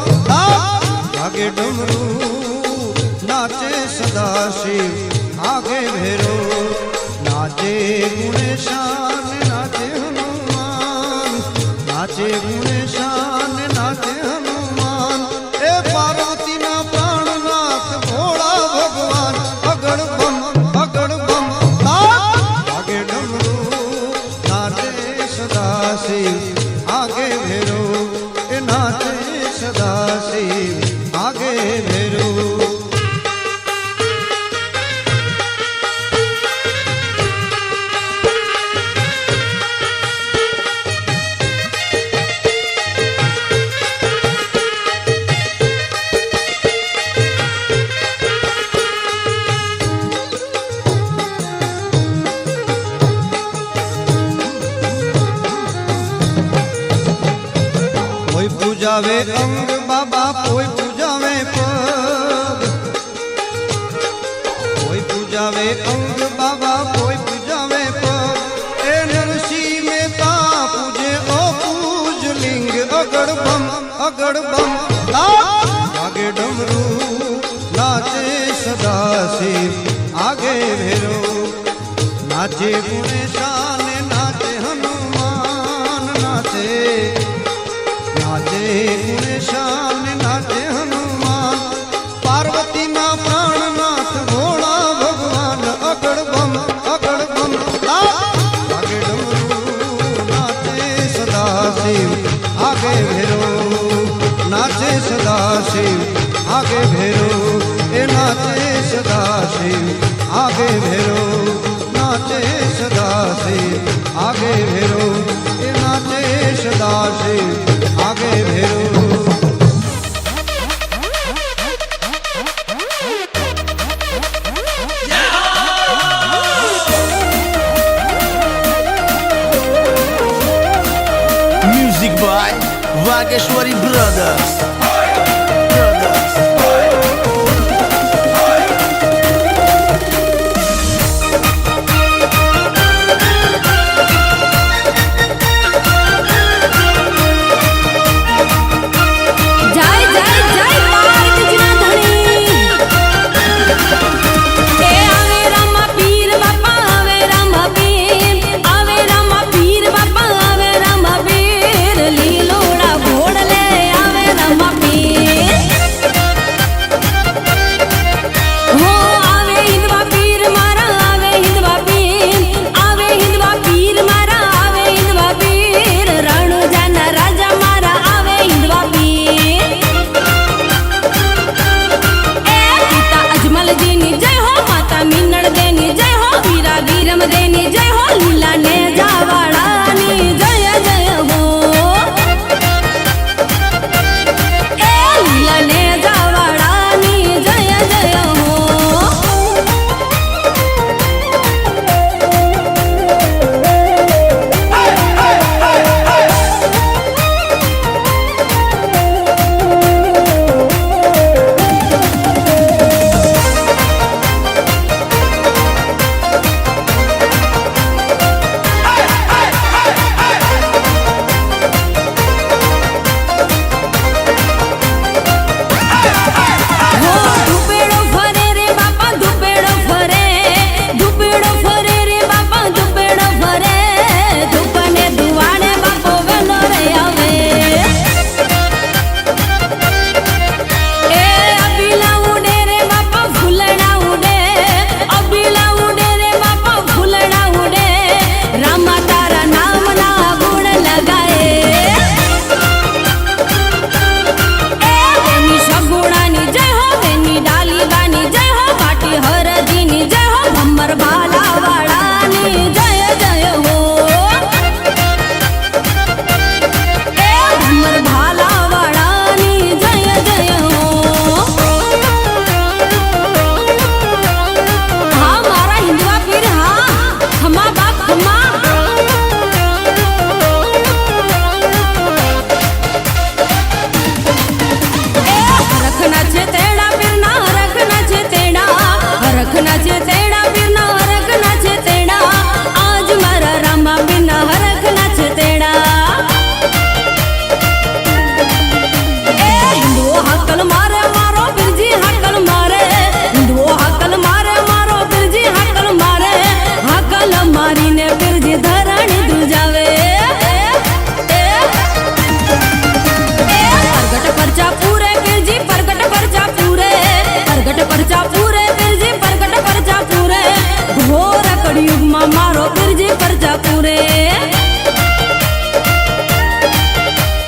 आगे डमरू नाचे सदा शिव आगे भेरो नाचे गुणेशान नाचे हनुमान नाचे गुणेशान नाचे हनुमान કોઈ પૂજાવે અંગ બાબા, કોઈ પૂજાવે પગ, કોઈ પૂજાવે અંગ બાબા, કોઈ પૂજાવે પગ, એ નરસિંહ મહેતા પૂજે અપૂજ લિંગ, અગડબમ અગડબમ આગે ડમરૂ નાચે સદાશિવ, આગે ભેરો નાચે ગુણેશાન, નાચે હનુમાન, નાચે ગુણેશાન, નાચે હનુમાન, પાર્વતી ના પ્રાણનાથ ભોળા ભગવાન, અગડબમ અગડબમ આગે ડમરૂ નાચે સદાશિવ, આગે ભેરો નાચે સદાશિવ, આગે ભેરો એ નાચે સદાશિવ, આગે ભેરો નાચે સદાશિવ, આગે ભેરો એ નાચે સદાશિવ, आगे भेरो। Music by Vageshwari Brothers.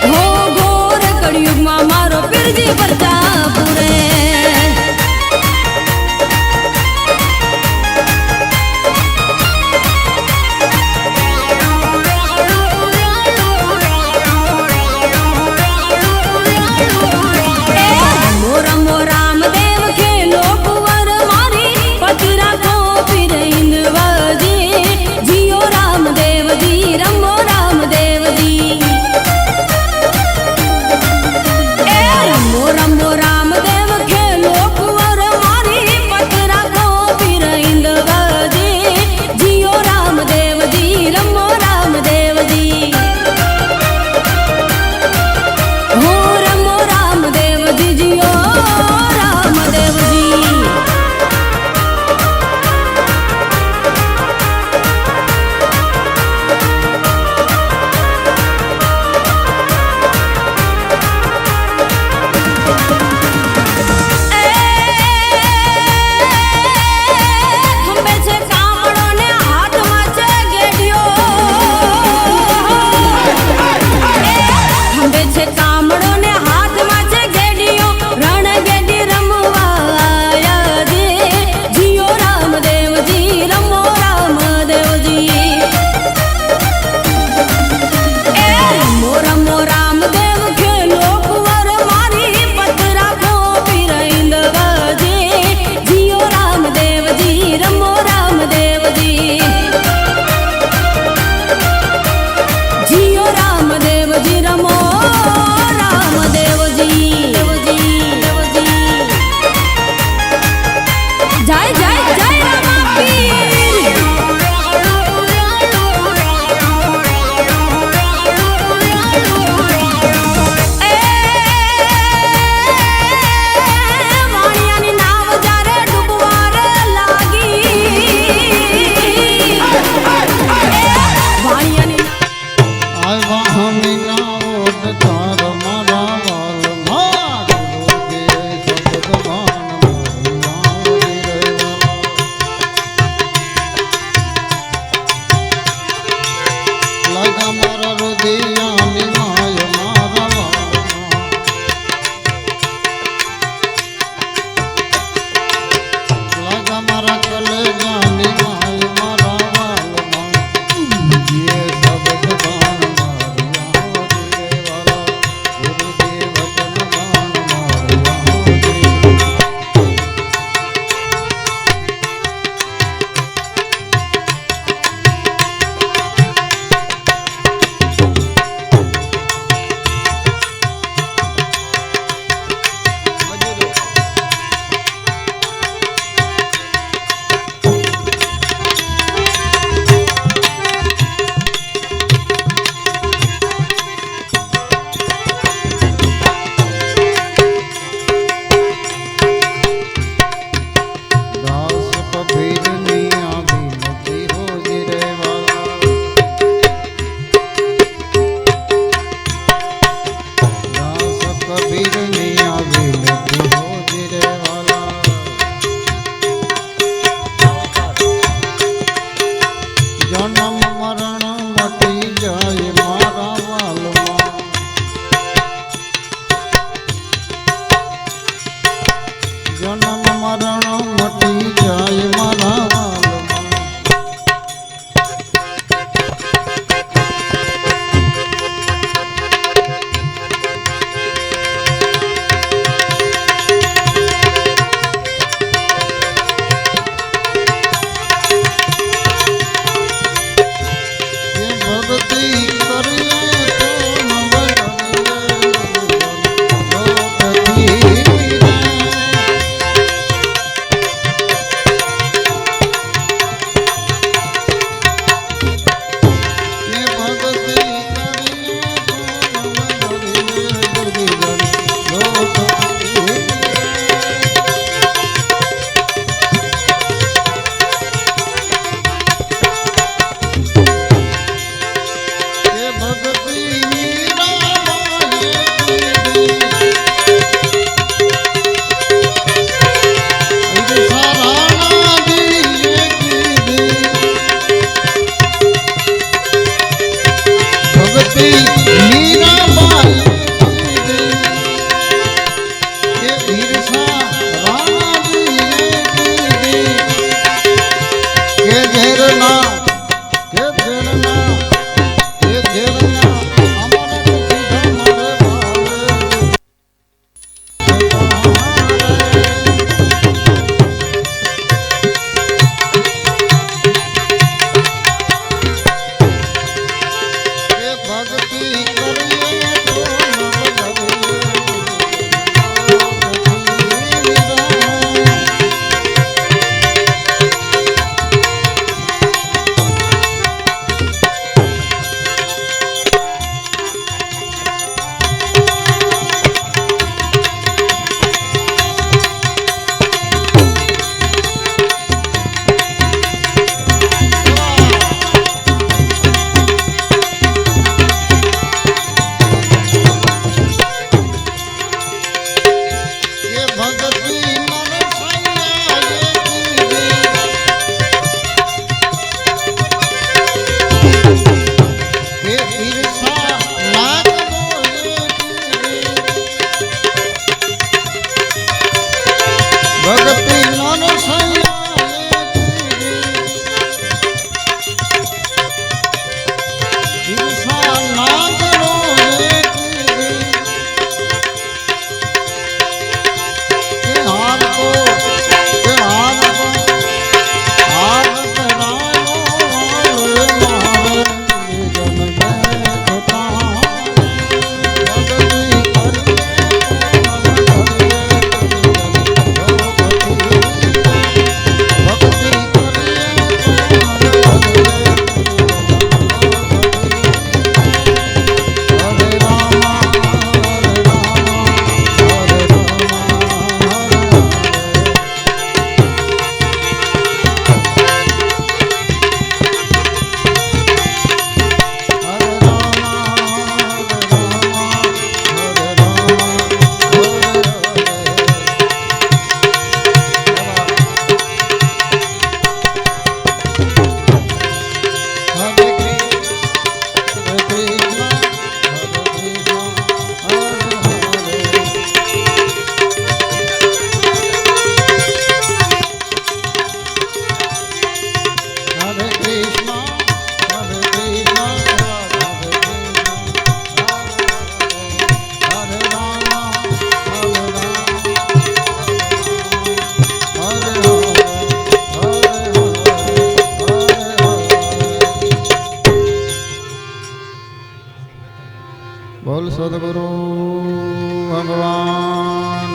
हो घोर कड़ियुग मारो फिर जी परचा पूरे। ભક્તિ નરસૈયા ઈર્ષા ના કરો કે હાર કો કે હાર કો હાર તરાયો મારે જન મે ખતા બોલ સદગુરુ ભગવાન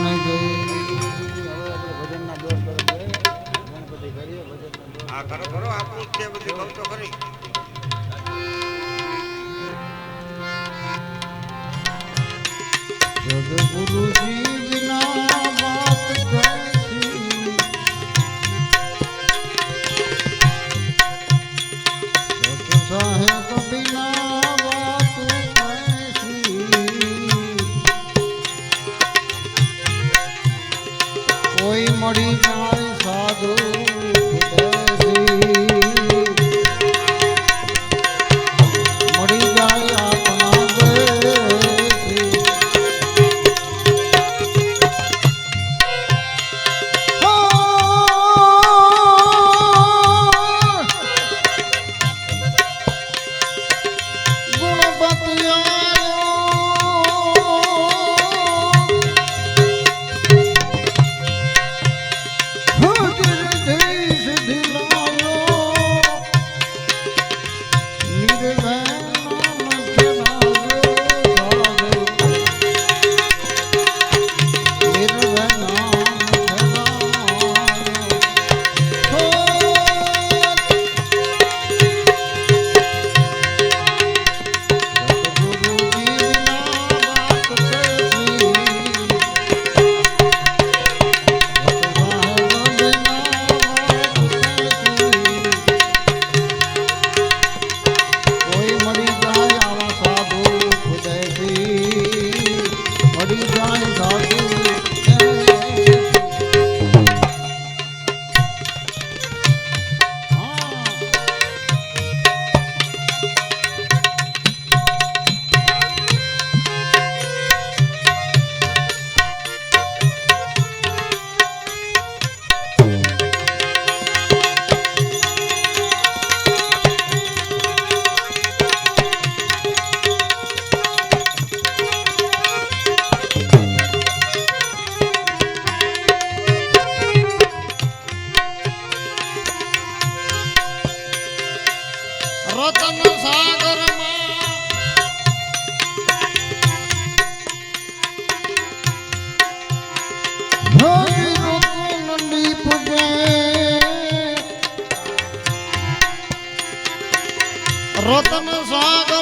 સદગુરુજી વિના વાત કૈસી સત સાહેબ વિના વાત કોઈ મળી જાય સાધુ મળી જાય આપણા દેશી રતન સાગર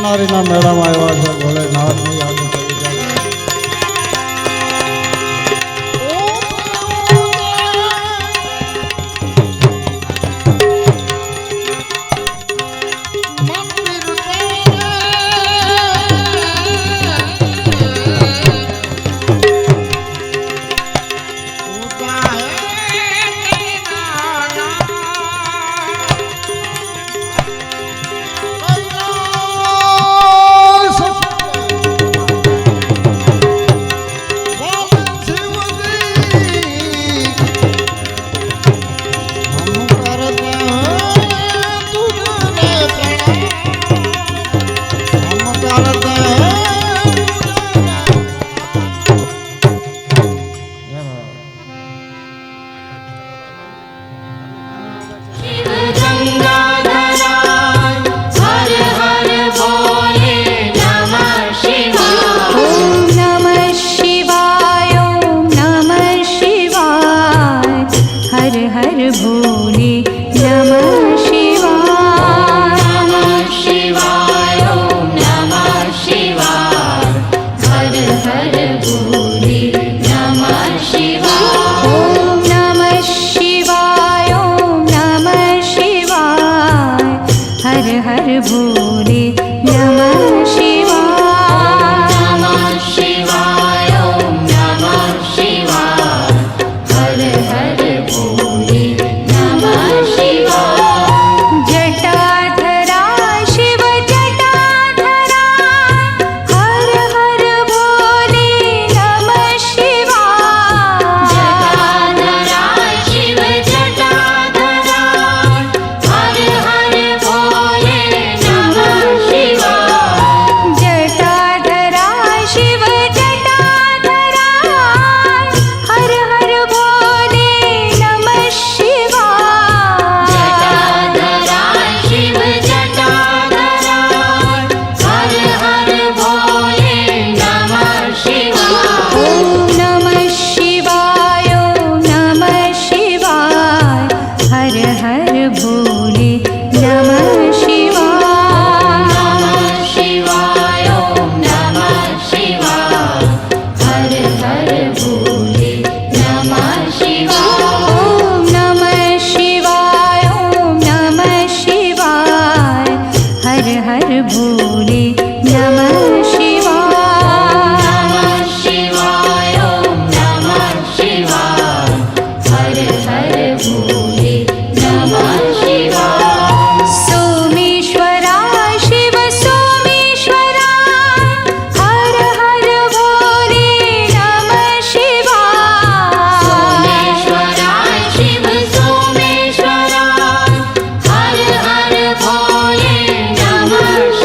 નરનારીના મેળામાં આવ્યા છે ભોલેનાથની યાદ કરી જાય.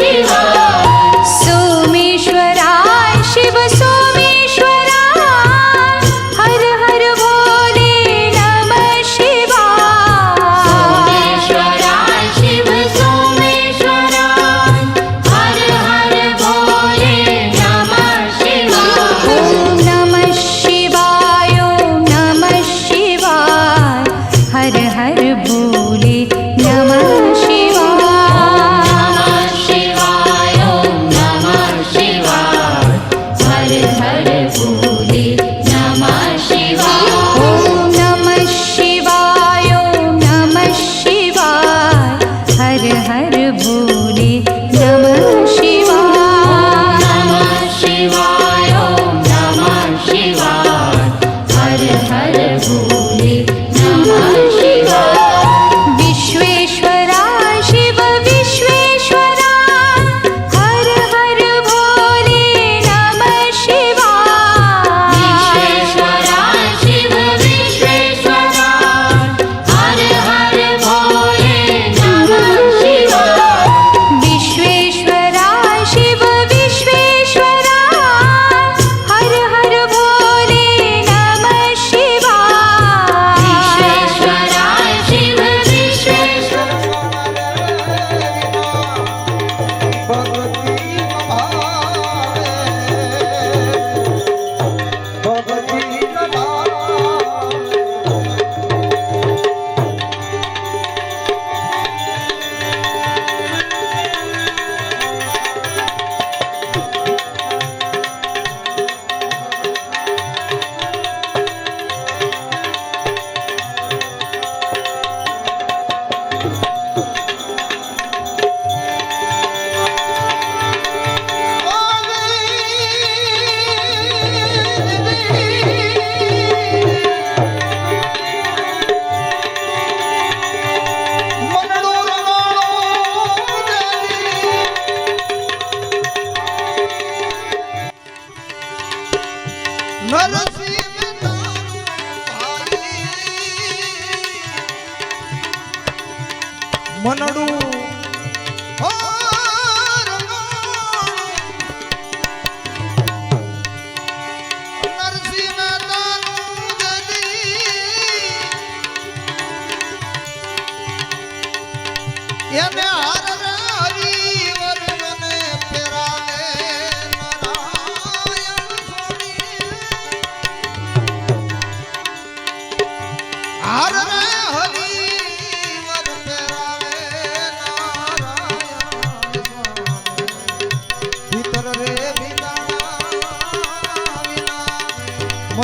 Shiva.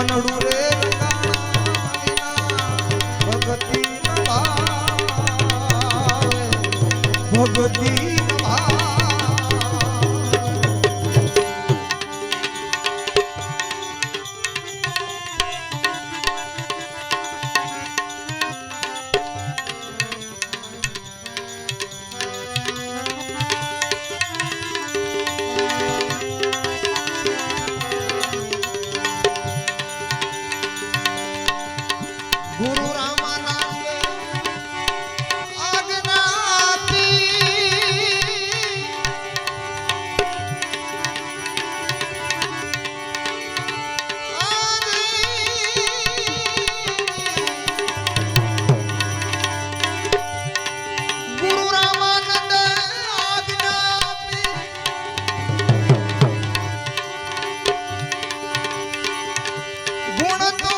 મનડું રે રંગાણા વિના ભગતી ન ભાવે ભગતી ન ભાવે ગુરુ રામાનંદ આજ્ઞા આપી ગુરુ રામાનંદ આજ્ઞા આપી ગુણ તો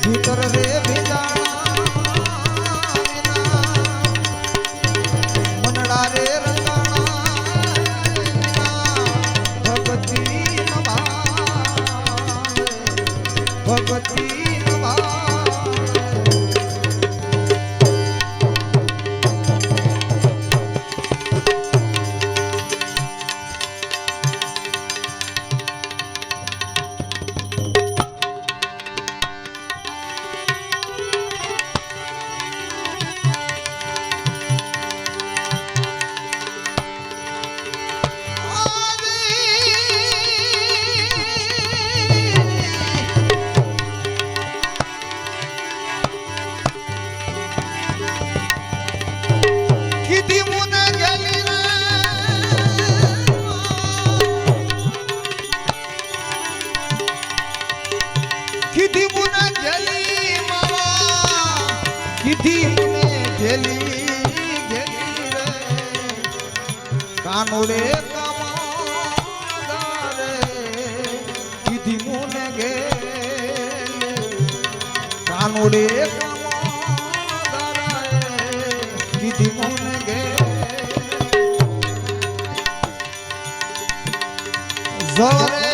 ભીતર રે ભીજાણા મનડા રે રંગાણા ભગતી ન ભાવે ભગતી ન ભાવે કીધી મુને ગેલી રે કીધી મુને ગેલી માવા કીધી મુને ગેલી ગેલી રે કાનુડે કમાદારે કીધી મુને ગેલી કાનુડે કીધી મુને જોરે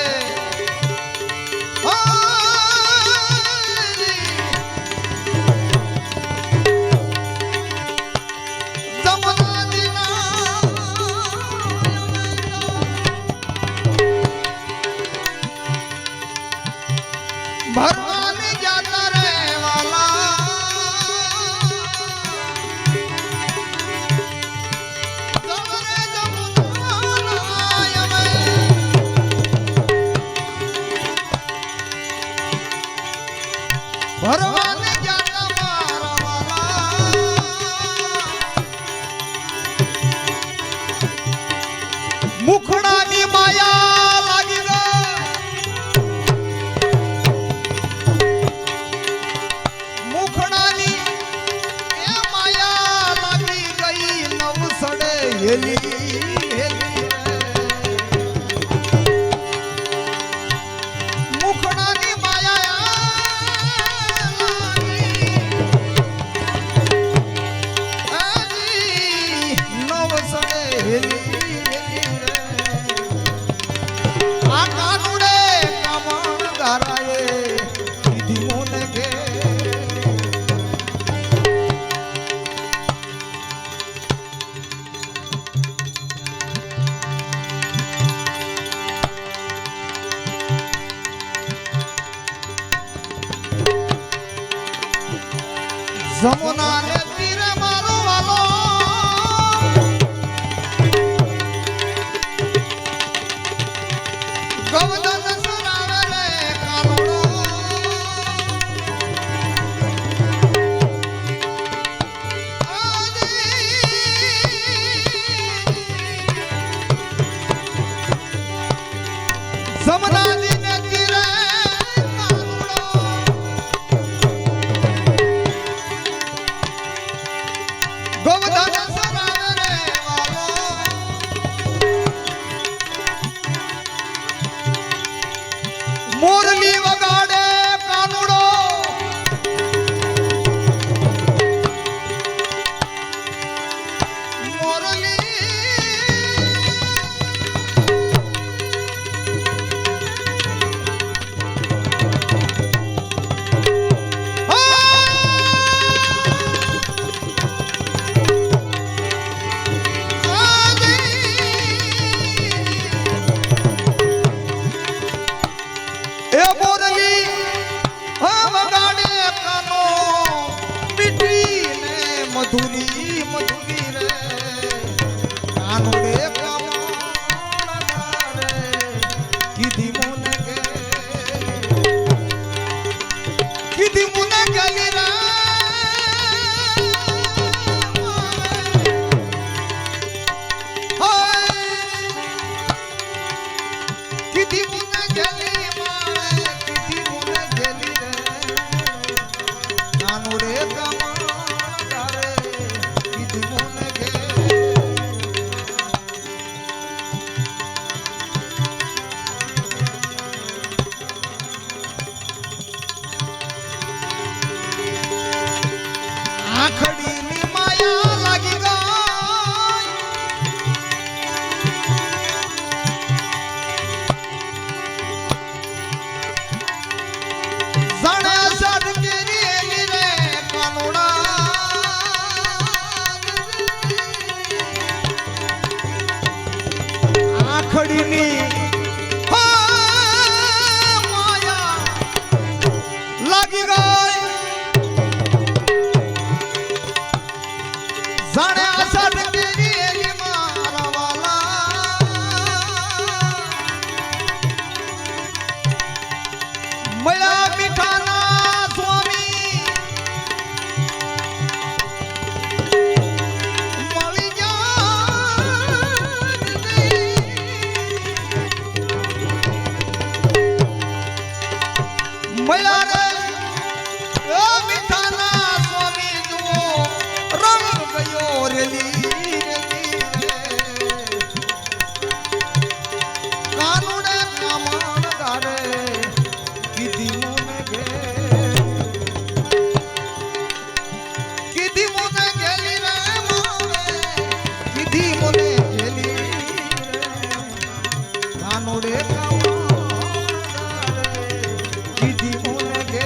ભરવાની જાતા રે વાલા જમરે જમુનાય ભરવાની જાતા મારા વાલા મુખડાની માયા લાગી ગઈ મુખડાની એ માયા લાગી ગઈ નવસડે હેલી હેલી મુખડાની માયા લાગી નવસડે હેલી હેલી રે આ કાનુડે કમણ ગારાએ કીધી મોને ગે મધુરી મધુરી રે કાનુડે કમાણ રે કીધી મને ગલી રે કીધી મને ગલી મારે કીધી મને ગલી રે કાનુડે કમાણ આખડીની માયા લાગી ગઈ જાણે સડકેરી એની રે કાનુડા આખડીની માયા લાગી ગઈ જાણે આષાઢ કેરી એલી મારા વાલા મળ્યા મીઠાના સ્વામી મળી મળ્યા રે મીઠાના સ્વામી જુઓ રંગ ગયો રેલી કાનુડે કામણ ગારે કીધી મને ગેલી રે મારે કીધી મને ગેલી રે કાનુડે કામણ ગારે કીધી મને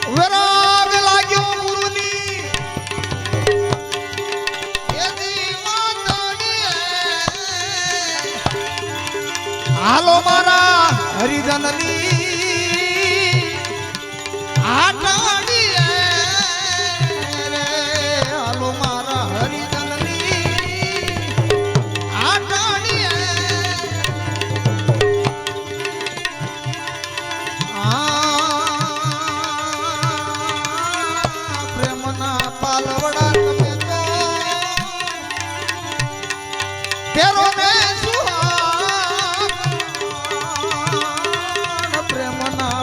વિરાગ લાગ્યો ગુરુની એની માતાડીએ હાલો મારા હરિજનની આટાડીએ રે હાલો મારા હરિજનની આટાડીએ પાલવડા તમે તો તેરો ને સુહાગ પ્રેમના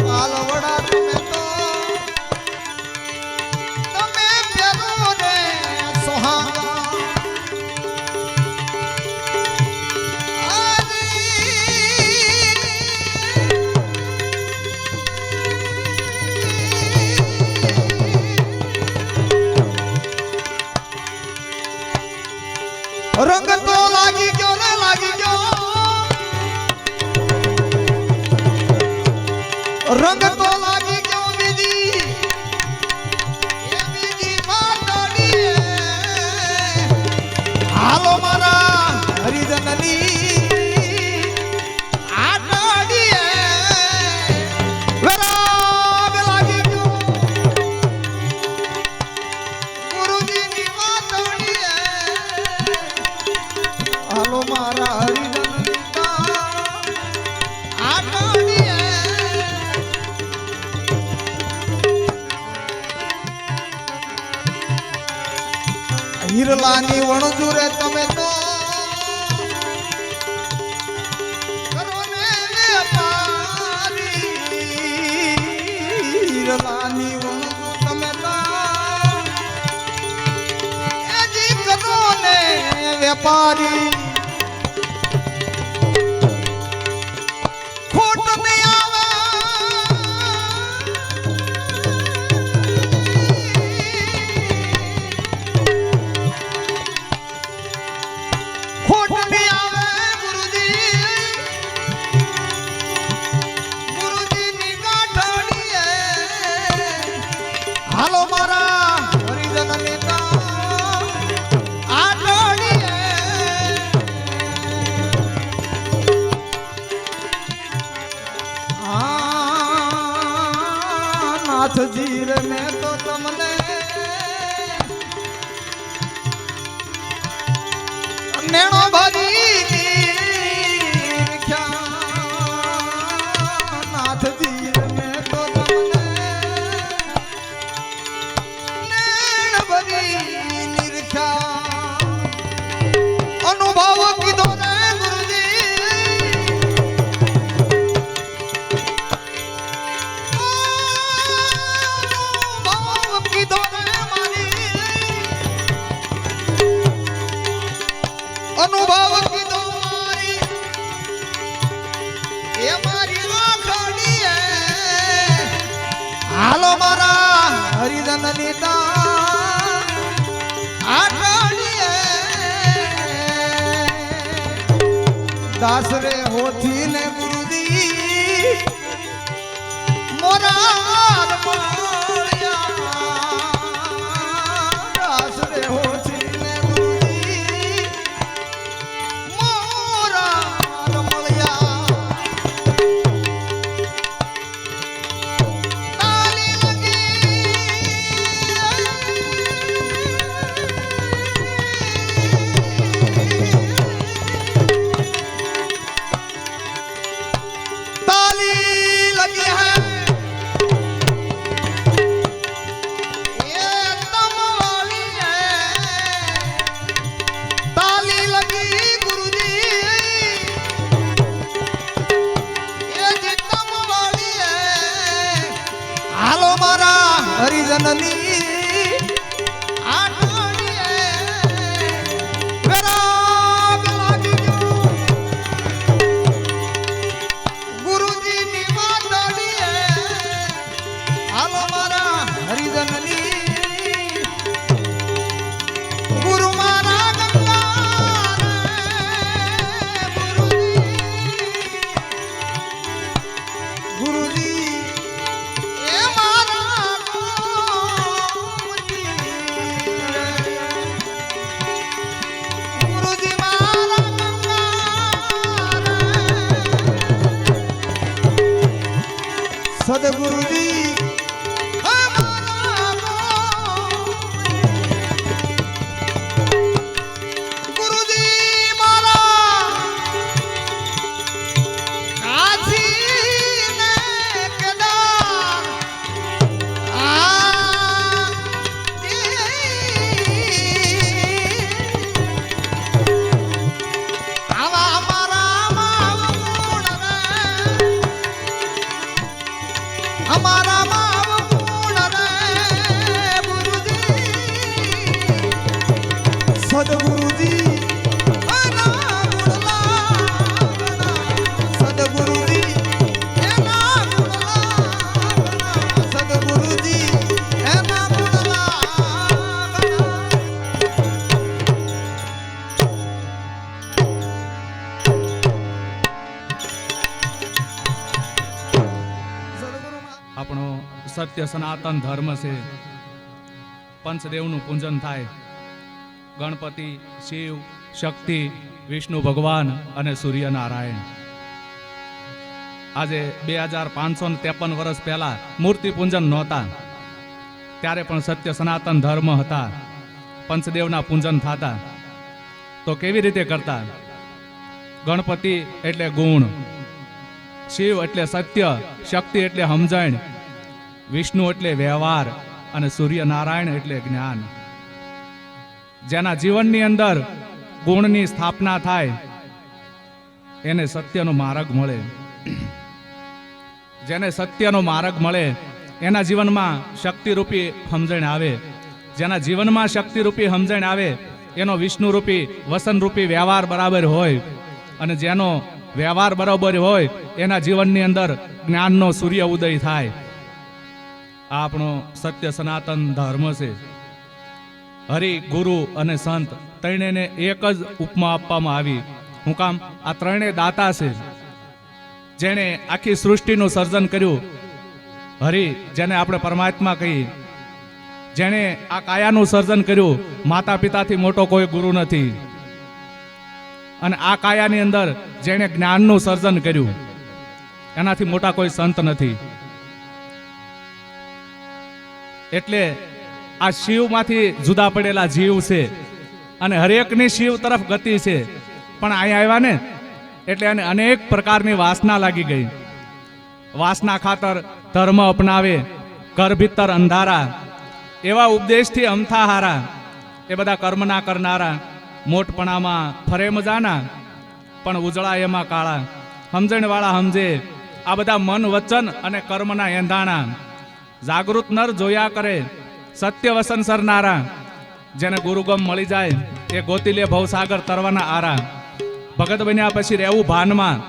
પાલવડા તમે તો તમે તેરો ને સુહાગ રંગ તો લાગી ગયો ને લાગી ગયો રંગ તો લાગી ગયો બીજી એ બીજી માતાડીએ હાલો મારા હરિજનની આટાડીએ વિરાગ લાગી ગયો ગુરુજીની માતાડીએ હિરલાની વણજુરે તમે તો કરો ને વેપારી. હિરલાની વણજુ તમે તો એ જી કરો ને વેપારી. ખોટ નહીં આવે ખોટ નહીં આવે ગુરુજી. ગુરુજીની ગાંઠડીએ હાલો મારા હરિજનની આટડીએ. નાથજી રે મેં તો તમને નેણો ભરી નિરખ્યા. નાથજી રે મેં તો તમને નેણ ભરી નિરખ્યા. અનુભવ કીધો ને ગુરુજી. અનુભવ કીધો ને મારી. અનુભવ કીધો મારી. એ મારી રાખડીએ હાલો મારા હરિજનની આટડીએ. દાસરે હોથી ને ગુરુજી મોરાર મળ્યા. દાસરે હોથી ને ગુરુજી મોરાર મળ્યા. તાલી લગી હૈ ये तम वाली है. ताली लगी गुरुजी ये जी तम वाली है. हालो मारा हरिजननी आटड़ी है. विराग लागी गयो गुरुजीनी वाटड़ी है. हालो मारा હરિજનની ગુરુ મારા ગંગા રે ગુરુજી. એ મારા ગોમતી રે. ગુરુજી મારા ગંગા રે. સદગુરુજી અમારા માવ ગુણ રે ગુરુજી. સદગુરુજી એના ગુણ લાગણા. સદગુરુજી એના ગુણ લાગણા. સદગુરુજી એના ગુણ લાગણા. આપણો સત્ય સનાતન ધર્મ છે. પંચદેવનું પૂજન થાય. ગણપતિ, શિવ, શક્તિ, વિષ્ણુ ભગવાન અને સૂર્યનારાયણ. આજે 2553 વર્ષ પહેલા મૂર્તિ પૂજન નહોતા, ત્યારે પણ સત્ય સનાતન ધર્મ હતા. પંચદેવના પૂજન થતા. તો કેવી રીતે કરતા? ગણપતિ એટલે ગુણ, શિવ એટલે સત્ય, શક્તિ એટલે સમજણ, વિષ્ણુ એટલે વ્યવહાર અને સૂર્યનારાયણ એટલે જ્ઞાન. જેના જીવનની અંદર ગુણની સ્થાપના થાય એને સત્યનો માર્ગ મળે. જેને સત્યનો માર્ગ મળે એના જીવનમાં શક્તિરૂપી સમજણ આવે. જેના જીવનમાં શક્તિરૂપી સમજણ આવે એનો વિષ્ણુરૂપી વસનરૂપી વ્યવહાર બરાબર હોય, અને જેનો વ્યવહાર બરાબર હોય એના જીવનની અંદર જ્ઞાનનો સૂર્ય ઉદય થાય. આ આપણો સત્ય સનાતન ધર્મ છે. હરિ, ગુરુ અને સંત ત્રણેયને એક જ ઉપમા આપવામાં આવી. હું કામ? આ ત્રણેય દાતા છે. જેણે આખી સૃષ્ટિનું સર્જન કર્યું, હરિ જેને આપણે પરમાત્મા કહીએ, જેણે આ કાયાનું સર્જન કર્યું, માતા પિતાથી મોટો કોઈ ગુરુ નથી. અને આ કાયાની અંદર જેણે જ્ઞાનનું સર્જન કર્યું, એનાથી મોટા કોઈ સંત નથી. એટલે આ શિવમાંથી જુદા પડેલા જીવ છે, અને હરેકની શિવ તરફ ગતિ છે. પણ અહીંયા આવ્યા ને એટલે એને અનેક પ્રકારની વાસના લાગી ગઈ. વાસના ખાતર ધર્મ અપનાવે, ઘર ભીતર અંધારા, એવા ઉપદેશથી અમથા હારા, એ બધા કર્મના કરનારા, મોટપણામાં ફરે મજાના, પણ ઉજળા એમાં કાળા. સમજણવાળા સમજે આ બધા મન, વચન અને કર્મના એંધાણા. જાગૃત નર જોયા કરે, સત્ય વસન સરનારા. જેને ગુરુગમ મળી જાય એ ગોતી લે ભવસાગર તરવાના આરા. ભગત બન્યા પછી રહેવું ભાનમાં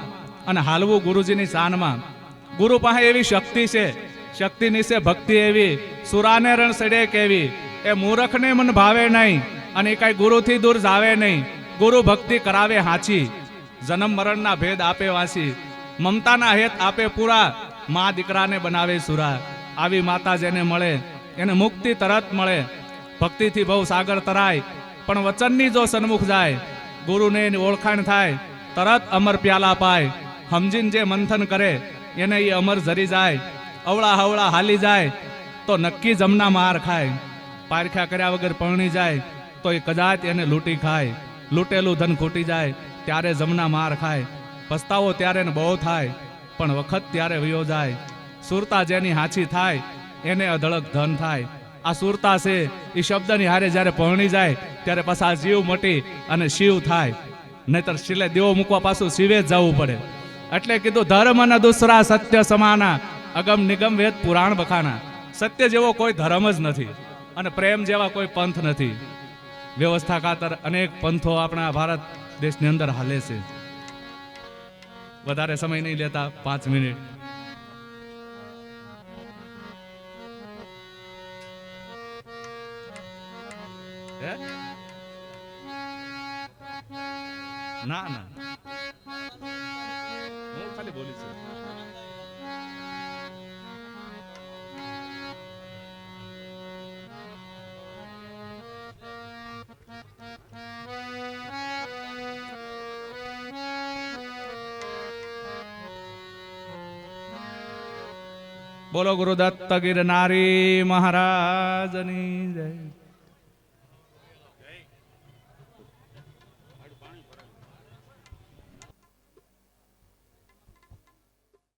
અને હાલવું ગુરુજીની શાનમાં. ગુરુ પાસે એવી શક્તિ છે, શક્તિની છે ભક્તિ એવી, સુરાને રણ સડે કેવી. એ મૂરખને મન ભાવે નહીં, અને એ કાંઈ ગુરુથી દૂર જાવે નહીં. ગુરુ ભક્તિ કરાવે હાચી, જન્મ મરણના ભેદ આપે વાંચી. મમતાના હેત આપે પૂરા, મા દીકરાને બનાવે સુરા. આવી માતા જેને મળે એને મુક્તિ તરત મળે. ભક્તિથી બહુ સાગર તરાય, પણ વચનની જો સન્મુખ જાય, ગુરુને એની ઓળખાણ થાય, તરત અમર પ્યાલા પાય. સમજીને જે મંથન કરે એને એ અમર ઝરી જાય. અવળા હવળા હાલી જાય તો નક્કી જમના માર ખાય. પારખ્યા કર્યા વગર પરણી જાય તો એ કદાચ એને લૂંટી ખાય. લૂંટેલું ધન ખૂટી જાય ત્યારે જમના માર ખાય. પસ્તાવો ત્યારે ને બહુ થાય, પણ વખત ત્યારે વયો જાય. સુરતા જેની હાચી થાય એને અધળક ધન થાય. આ સુરતા છે એ શબ્દની હારે જ્યારે પરણી જાય ત્યારે પાછા જીવ મટી અને શિવ થાય. નહીતર શિલે દેવો મૂકવા પાછું શિવે જ જવું પડે. એટલે કીધું ધર્મ ન દુસરા સત્ય સમાના, અગમ નિગમ વેદ પુરાણ બખાના. સત્ય જેવો કોઈ ધર્મ જ નથી, અને પ્રેમ જેવા કોઈ પંથ નથી. વ્યવસ્થા ખાતર અનેક પંથો આપણા ભારત દેશની અંદર હાલે છે. વધારે સમય નહીં લેતા, 5 મિનિટ. ના ના, હું ખાલી બોલી છું. બોલો ગુરુદત્ત ગિરનારી મહારાજની જય.